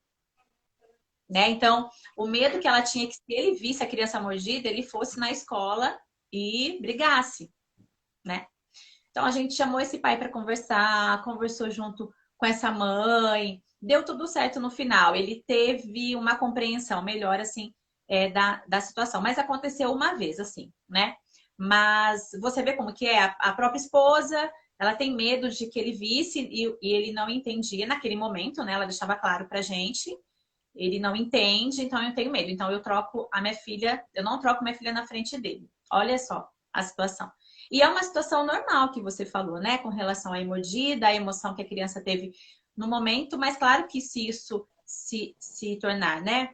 né? Então, o medo que ela tinha é que se ele visse a criança mordida, ele fosse na escola e brigasse, né? Então a gente chamou esse pai para conversar, conversou junto com essa mãe, deu tudo certo no final. Ele teve uma compreensão melhor, assim, da situação. Mas aconteceu uma vez, assim, né? Mas você vê como que é a própria esposa, ela tem medo de que ele visse e ele não entendia naquele momento, né? Ela deixava claro pra gente. Ele não entende, então eu tenho medo. Então eu troco a minha filha, eu não troco minha filha na frente dele. Olha só a situação. E é uma situação normal que você falou, né? Com relação à mordida, a emoção que a criança teve no momento, mas claro que se isso se tornar, né,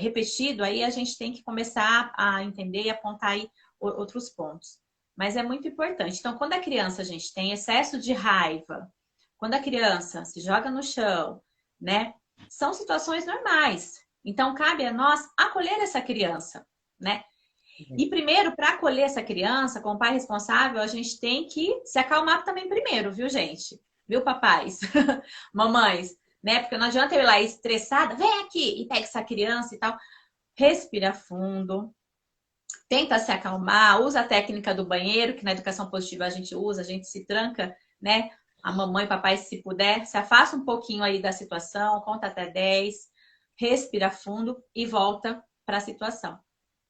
repetido, aí a gente tem que começar a entender e apontar aí outros pontos. Mas é muito importante. Então, quando a criança, a gente tem excesso de raiva, quando a criança se joga no chão, né, são situações normais. Então, cabe a nós acolher essa criança, né? E primeiro, para acolher essa criança, como pai responsável, a gente tem que se acalmar também primeiro, viu, gente? Viu, papais? Mamães, né? Porque não adianta eu ir lá estressada, vem aqui e pega essa criança e tal. Respira fundo, tenta se acalmar, usa a técnica do banheiro, que na educação positiva a gente usa, a gente se tranca, né? A mamãe e papai, se puder, se afasta um pouquinho aí da situação, conta até 10, respira fundo e volta para a situação,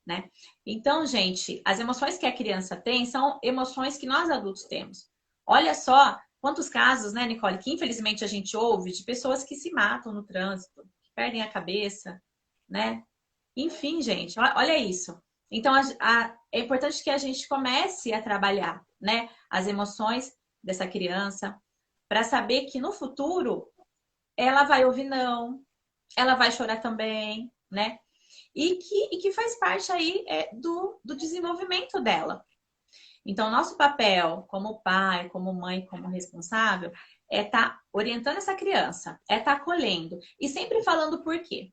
né? Então, gente, as emoções que a criança tem são emoções que nós adultos temos. Olha só quantos casos, né, Nicole, que infelizmente a gente ouve de pessoas que se matam no trânsito, que perdem a cabeça, né? Enfim, gente, olha isso. Então, é importante que a gente comece a trabalhar, né, as emoções dessa criança para saber que no futuro ela vai ouvir não, ela vai chorar também, né? E que faz parte aí do desenvolvimento dela. Então, nosso papel como pai, como mãe, como responsável, é estar orientando essa criança, é estar acolhendo e sempre falando por quê.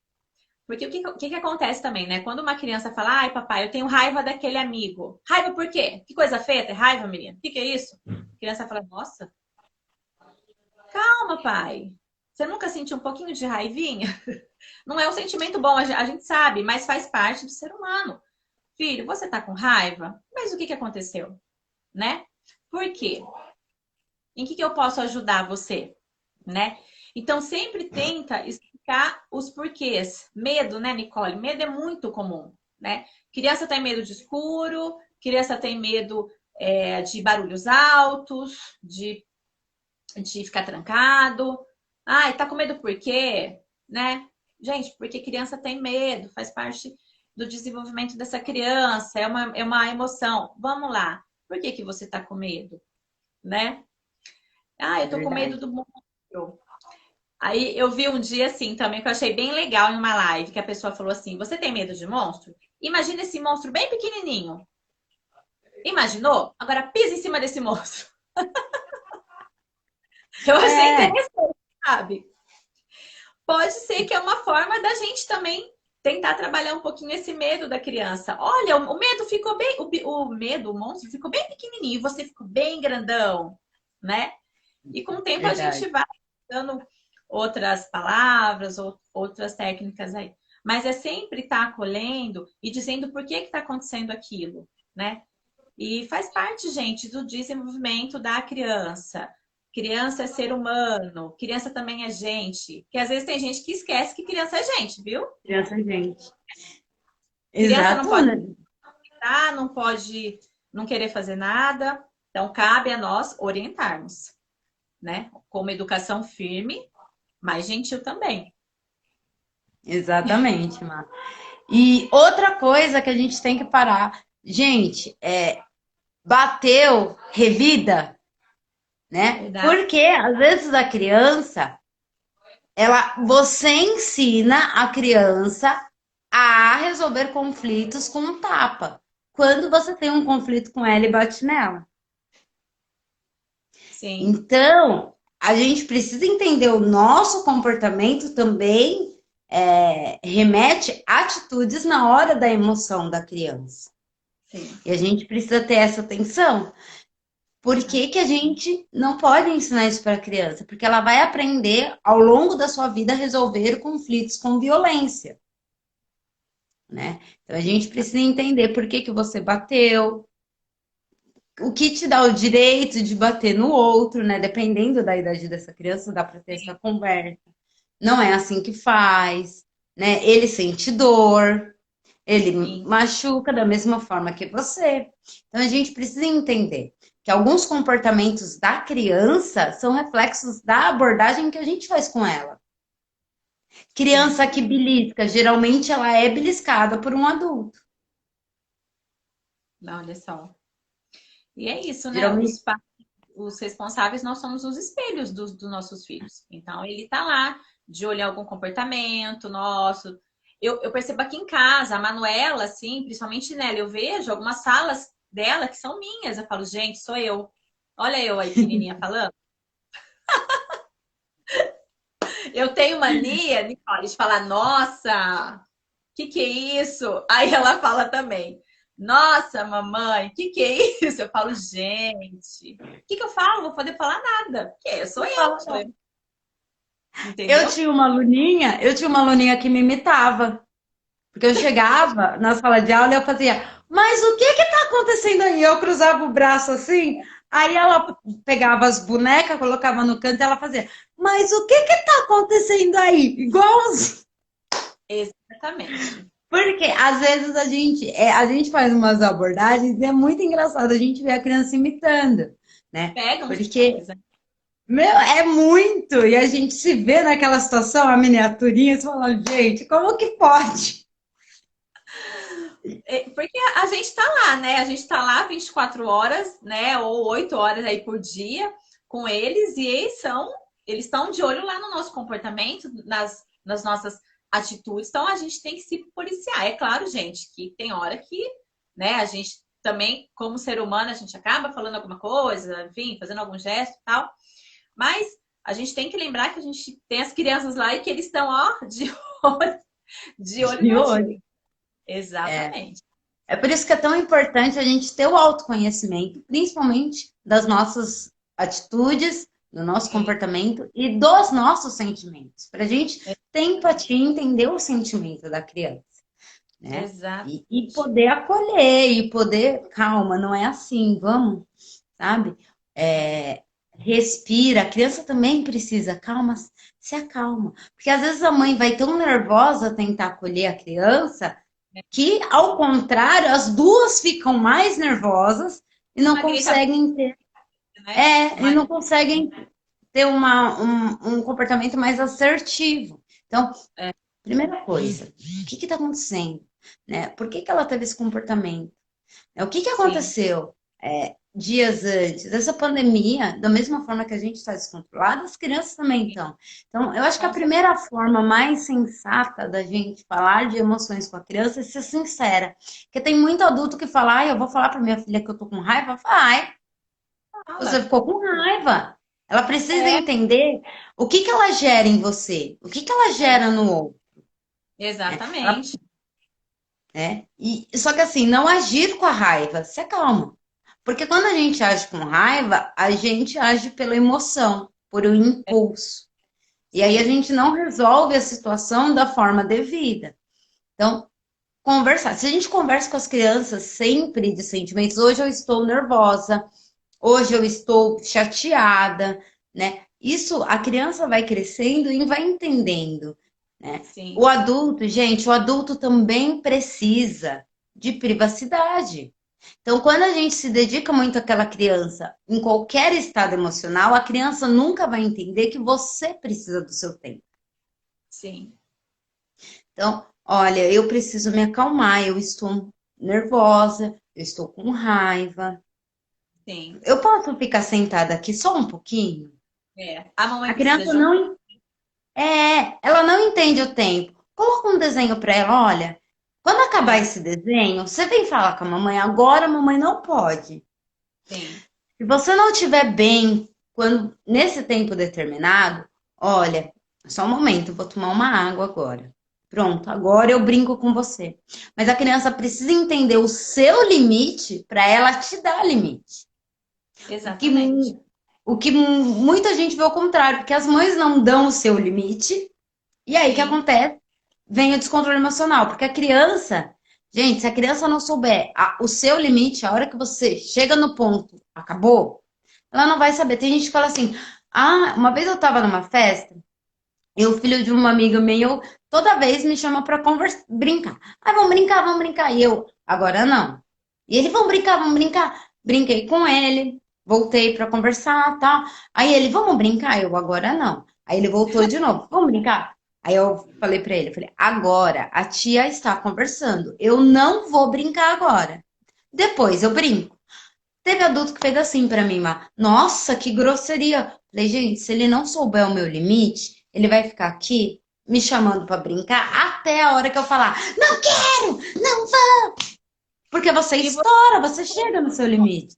Porque o que acontece também, né? Quando uma criança fala, ai, papai, eu tenho raiva daquele amigo. Raiva por quê? Que coisa feia, ter raiva, menina? O que é isso? A criança fala, nossa, calma, pai. Você nunca sentiu um pouquinho de raivinha? Não é um sentimento bom, a gente sabe, mas faz parte do ser humano. Filho, você tá com raiva? Mas o que aconteceu? Né? Por quê? Em que eu posso ajudar você? Né? Então, sempre tenta explicar os porquês. Medo, né, Nicole? Medo é muito comum, né? Criança tem medo de escuro, criança tem medo de barulhos altos, de ficar trancado. Ai, tá com medo por quê? Né? Gente, porque criança tem medo, faz parte do desenvolvimento dessa criança, é uma emoção. Vamos lá, por que você tá com medo? Né? Ah, eu tô com medo do monstro. Aí eu vi um dia assim também que eu achei bem legal em uma live, que a pessoa falou assim: você tem medo de monstro? Imagina esse monstro bem pequenininho. Imaginou? Agora pisa em cima desse monstro. Eu achei interessante, sabe? Pode ser que é uma forma da gente também tentar trabalhar um pouquinho esse medo da criança. Olha, o medo ficou bem, o medo, o monstro ficou bem pequenininho, você ficou bem grandão, né? E com o tempo a gente vai dando outras palavras, outras técnicas aí. Mas é sempre estar acolhendo e dizendo por que está acontecendo aquilo, né? E faz parte, gente, do desenvolvimento da criança. Criança é ser humano, criança também é gente. Porque às vezes tem gente que esquece que criança é gente, viu? Criança, gente. Criança não pode Exato. gritar, não pode não querer fazer nada. Então, cabe a nós orientarmos, né? Com uma educação firme, mas gentil também. Exatamente, Má. E outra coisa que a gente tem que parar, gente, bateu, revida, né? Verdade? Porque às vezes a criança, você ensina a criança a resolver conflitos com um tapa. Quando você tem um conflito com ela e bate nela. Sim. Então, a gente precisa entender o nosso comportamento também remete a atitudes na hora da emoção da criança. Sim. E a gente precisa ter essa atenção. Por que a gente não pode ensinar isso para a criança? Porque ela vai aprender ao longo da sua vida a resolver conflitos com violência. Né? Então a gente precisa entender por que você bateu, o que te dá o direito de bater no outro, né? Dependendo da idade dessa criança, dá para ter essa conversa. Não é assim que faz, né? Ele sente dor, ele Sim, machuca da mesma forma que você. Então a gente precisa entender que alguns comportamentos da criança são reflexos da abordagem que a gente faz com ela. sim. Criança que belisca, geralmente ela é beliscada por um adulto. Não, olha só. E é isso, né? Geralmente. Os responsáveis, nós somos os espelhos dos nossos filhos. Então, ele tá lá de olhar algum comportamento nosso. Eu percebo aqui em casa, a Manuela, assim, principalmente nela, eu vejo algumas salas dela que são minhas. Eu falo, gente, sou eu. Olha eu aí, pequenininha, falando. Eu tenho mania, Nicole, de falar, nossa, que é isso? Aí ela fala também, nossa, mamãe, que é isso? Eu falo, gente, que eu falo? Não vou poder falar nada, porque sou eu, entendeu? Eu tinha uma aluninha que me imitava. Porque eu chegava na sala de aula e eu fazia, mas o que que tá acontecendo aí? Eu cruzava o braço assim, aí ela pegava as bonecas, colocava no canto e ela fazia, mas o que que tá acontecendo aí? Igualzinho. Exatamente. Porque às vezes a gente faz umas abordagens e é muito engraçado a gente ver a criança imitando, né? Pegam Porque, demais, né? meu, é muito, e a gente se vê naquela situação, a miniaturinha, e você fala, gente, como que pode? Porque a gente tá lá, né? A gente tá lá 24 horas, né? Ou 8 horas aí por dia com eles e eles estão de olho lá no nosso comportamento, nas nossas atitudes. Então a gente tem que se policiar. É claro, gente, que tem hora que, né, a gente também, como ser humano, a gente acaba falando alguma coisa, enfim, fazendo algum gesto e tal. Mas a gente tem que lembrar que a gente tem as crianças lá e que eles estão, ó, olho, de olho De na hoje. gente. Exatamente. É por isso que é tão importante a gente ter o autoconhecimento, principalmente das nossas atitudes, do nosso Sim. comportamento e dos nossos sentimentos, para a gente ter empatia e entender o sentimento da criança, né? E Exatamente. poder acolher, e poder, calma, não é assim, vamos, sabe? É, respira, a criança também precisa, calma, se acalma. Porque às vezes a mãe vai tão nervosa tentar acolher a criança que, ao contrário, as duas ficam mais nervosas e não Uma grita, conseguem ter, né? e Mas, não conseguem ter um comportamento mais assertivo. Então, é, primeira coisa, o que está acontecendo? Né? Por que ela teve esse comportamento? O que sim. aconteceu dias antes dessa pandemia? Da mesma forma que a gente está descontrolado, as crianças também estão. Então, eu acho que a Com certeza. primeira forma mais sensata da gente falar de emoções com a criança é ser sincera. Porque tem muito adulto que fala, eu vou falar para minha filha que eu tô com raiva. Vai, você Fala. ficou com raiva. Ela precisa É, entender o que ela gera em você, o que ela é, gera no outro. Né? Ela exatamente. E, só que assim, não agir com a raiva, se acalma. Porque quando a gente age com raiva, a gente age pela emoção, por um impulso. E aí a Sim. gente não resolve a situação da forma devida. Então, conversar. Se a gente conversa com as crianças sempre de sentimentos, hoje eu estou nervosa, hoje eu estou chateada, né? Isso a criança vai crescendo e vai entendendo, né? Sim. O adulto, gente, o adulto também precisa de privacidade. Então, quando a gente se dedica muito àquela criança, em qualquer estado emocional, a criança nunca vai entender que você precisa do seu tempo. Sim. Então, olha, eu preciso me acalmar, eu estou nervosa, eu estou com raiva. Sim. Eu posso ficar sentada aqui só um pouquinho? É. A mamãe A precisa criança de um. ela não entende o tempo. Coloca um desenho para ela, olha, quando acabar É. esse desenho, você vem falar com a mamãe, agora a mamãe não pode. Sim. Se você não estiver bem nesse tempo determinado, olha, só um momento, eu vou tomar uma água agora. Pronto, agora eu brinco com você. Mas a criança precisa entender o seu limite para ela te dar limite. O que, Exatamente. o que muita gente vê ao contrário, porque as mães não dão o seu limite, e aí o que Sim. acontece? Vem o descontrole emocional, porque a criança, Gente, se a criança não souber o seu limite, a hora que você chega no ponto, acabou, ela não vai saber. Tem gente que fala assim, ah, uma vez eu tava numa festa, e o filho de uma amiga minha, toda vez me chama pra brincar. Ah, vamos brincar, vamos brincar. E eu, agora não. E ele, vamos brincar, vamos brincar. Brinquei com ele, voltei pra conversar, tá? Aí ele, vamos brincar? Eu, agora não. Aí ele voltou de novo, vamos brincar? Aí eu falei pra ele, falei, agora a tia está conversando. Eu não vou brincar agora. Depois eu brinco. Teve adulto que fez assim pra mim, mas, nossa, que grosseria. Falei, gente, se ele não souber o meu limite, ele vai ficar aqui me chamando pra brincar até a hora que eu falar, não quero, não vou. Porque você E estoura, você chega no seu limite.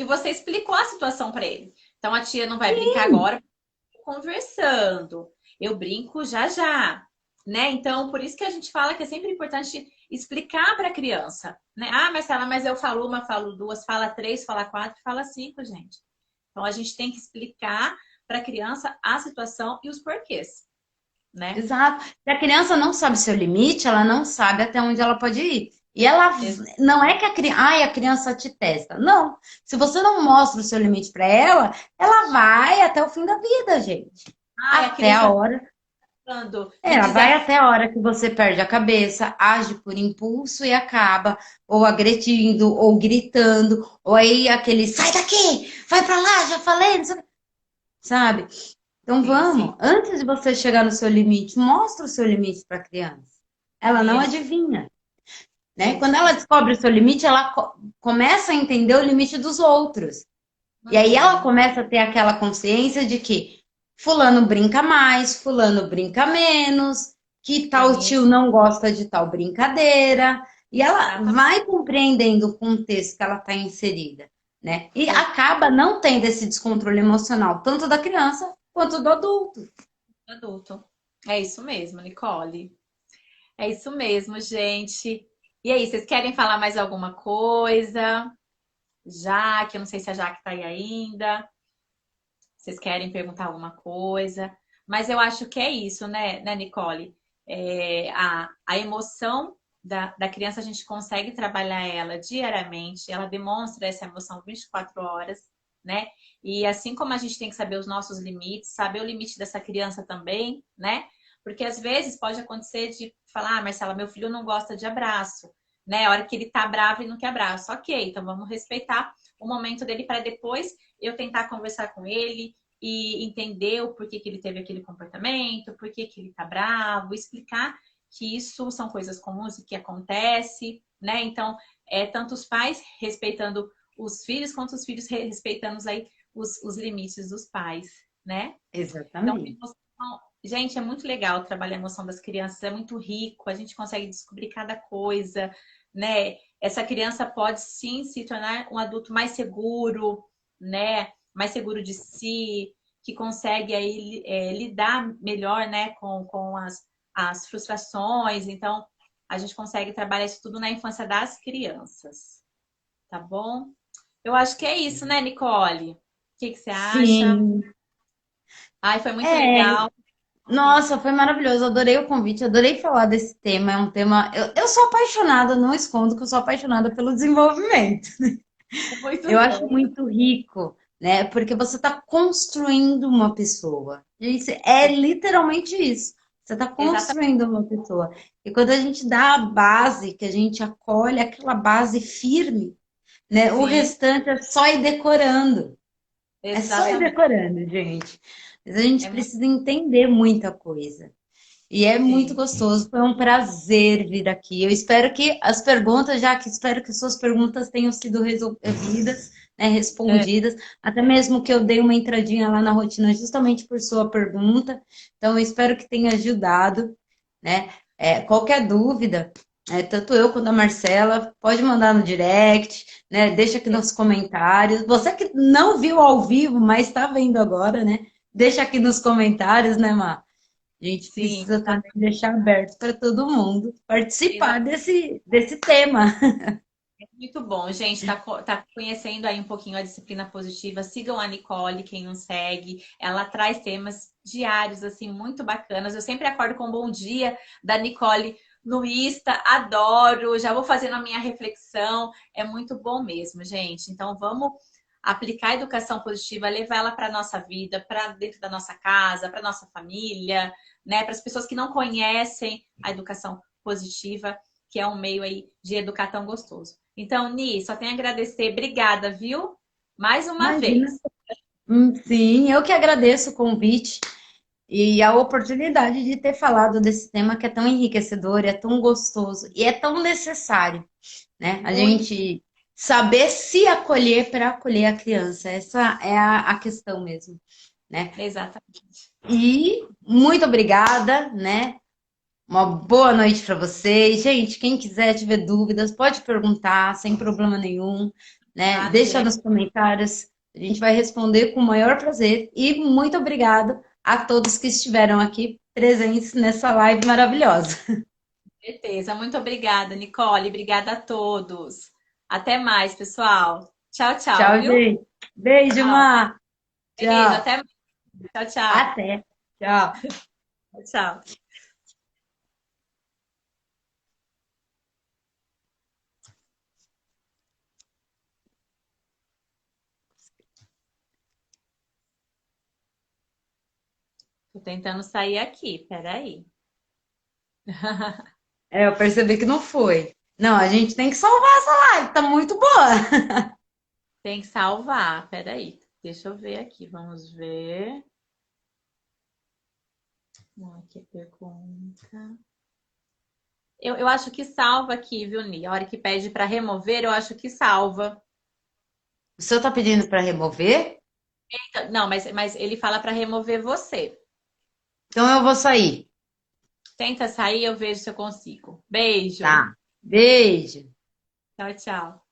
você explicou a situação para ele. Então a tia não vai brincar agora, conversando. Eu brinco já já, né? Então por isso que a gente fala que é sempre importante explicar para a criança, né? Ah, Marcela, mas eu falo uma, falo duas, fala três, fala quatro, fala cinco, gente. Então a gente tem que explicar para a criança a situação e os porquês, né? Exato. Se a criança não sabe seu limite, ela não sabe até onde ela pode ir. E ela Ex- não é que ai, a criança te testa. Não. Se você não mostra o seu limite para ela, ela vai até o fim da vida, gente. Ah, a Até a criança hora. falando, me Ela vai desafia. até a hora que você perde a cabeça, age por impulso e acaba ou agredindo, ou gritando, ou aí aquele sai daqui, vai pra lá, já falei, não sei o quê", sabe? Então Sim, sim. vamos, antes de você chegar no seu limite, mostra o seu limite para a criança. Ela não Isso, adivinha, né? Quando ela isso. descobre o seu limite, ela começa a entender o limite dos outros. E aí ela Uhum. começa a ter aquela consciência de que fulano brinca mais, fulano brinca menos, que tal tio Isso, não gosta de tal brincadeira. E ela exatamente. vai compreendendo o contexto que ela está inserida, né? E acaba não tendo esse descontrole emocional, tanto da criança quanto do adulto. Adulto. É isso mesmo, Nicole. É isso mesmo, gente. E aí, vocês querem falar mais alguma coisa? Jaque, eu não sei se a Jaque tá aí ainda. Vocês querem perguntar alguma coisa? Mas eu acho que é isso, né, Nicole? A emoção da criança, a gente consegue trabalhar ela diariamente, ela demonstra essa emoção 24 horas, né? E assim como a gente tem que saber os nossos limites, saber o limite dessa criança também, né? Porque às vezes pode acontecer de falar, ah, Marcela, meu filho não gosta de abraço, né? A hora que ele tá bravo e não quer abraço. Ok, então vamos respeitar o momento dele para depois eu tentar conversar com ele e entender o porquê que ele teve aquele comportamento, porquê que ele tá bravo, explicar que isso são coisas comuns e que acontece, né? Então, tanto os pais respeitando os filhos, quanto os filhos respeitando aí os limites dos pais, né? Então, Exatamente. gente, é muito legal trabalhar a emoção das crianças, é muito rico, a gente consegue descobrir cada coisa, né? Essa criança pode sim se tornar um adulto mais seguro, né? Mais seguro de si, que consegue aí lidar melhor, né? Com as frustrações. Então, a gente consegue trabalhar isso tudo na infância das crianças, tá bom? Eu acho que é isso, né, Nicole? O que que você acha? Sim. Ai, foi muito É, legal. nossa, foi maravilhoso. Adorei o convite, adorei falar desse tema. É um tema. Eu sou apaixonada, não escondo que eu sou apaixonada pelo desenvolvimento. Muito Eu acho bom. muito rico, né? Porque você está construindo uma pessoa. Gente, é literalmente isso. Você está Exatamente. construindo uma pessoa. E quando a gente dá a base, que a gente acolhe aquela base firme, né? O Sim, restante é só ir decorando. É só ir exatamente. decorando, gente. Mas a gente É muito precisa entender muita coisa. E é muito sim. gostoso, foi um prazer vir aqui. Eu espero que as perguntas, já que espero que suas perguntas tenham sido resolvidas, né, É, respondidas, até mesmo que eu dei uma entradinha lá na rotina justamente por sua pergunta. Então, eu espero que tenha ajudado, né? Qualquer dúvida, tanto eu quanto a Marcela, pode mandar no direct, né? Deixa aqui nos comentários. Você que não viu ao vivo, mas está vendo agora, né? Deixa aqui nos comentários, né, Mar? A gente sim, precisa também deixar aberto para todo mundo participar exatamente. desse tema. Muito bom, gente. Tá conhecendo aí um pouquinho a disciplina positiva. Sigam a Nicole, quem não segue. Ela traz temas diários, assim, muito bacanas. Eu sempre acordo com um bom dia da Nicole no Insta, adoro, já vou fazendo a minha reflexão, é muito bom mesmo, gente. Então vamos aplicar a educação positiva, levar ela para a nossa vida, para dentro da nossa casa, para nossa família, né? Para as pessoas que não conhecem a educação positiva, que é um meio aí de educar tão gostoso. Então, Ni, só tenho a agradecer. Obrigada, viu? Mais uma Imagina. vez. Sim, eu que agradeço o convite e a oportunidade de ter falado desse tema que é tão enriquecedor, é tão gostoso e é tão necessário, né? A Muito, gente saber se acolher para acolher a criança. Essa é a questão mesmo, né? exatamente. E muito obrigada, né? Uma boa noite para vocês. Gente, quem quiser tiver dúvidas, pode perguntar, sem problema nenhum, né? Lá no Deixa nos direct. comentários, a gente vai responder com o maior prazer. E muito obrigado a todos que estiveram aqui presentes nessa live maravilhosa. Certeza. Muito obrigada, Nicole. Obrigada a todos. Até mais, pessoal. Tchau, tchau, Tchau, viu? gente. Beijo, Tchau. Má. Beijo, Tchau. até mais. Tchau, tchau. Até. Tchau. Tchau. Tô tentando sair aqui, peraí. É, eu percebi que não foi. Não, a gente tem que salvar essa live, tá muito boa. Tem que salvar, peraí. Deixa eu ver aqui, vamos ver. Aqui a pergunta. Eu acho que salva aqui, viu, Ni? A hora que pede para remover, eu acho que salva. O senhor tá pedindo para remover? Não, mas ele fala para remover você. Então eu vou sair. Tenta sair, eu vejo se eu consigo. Beijo. Tá. Beijo. Tchau, tchau.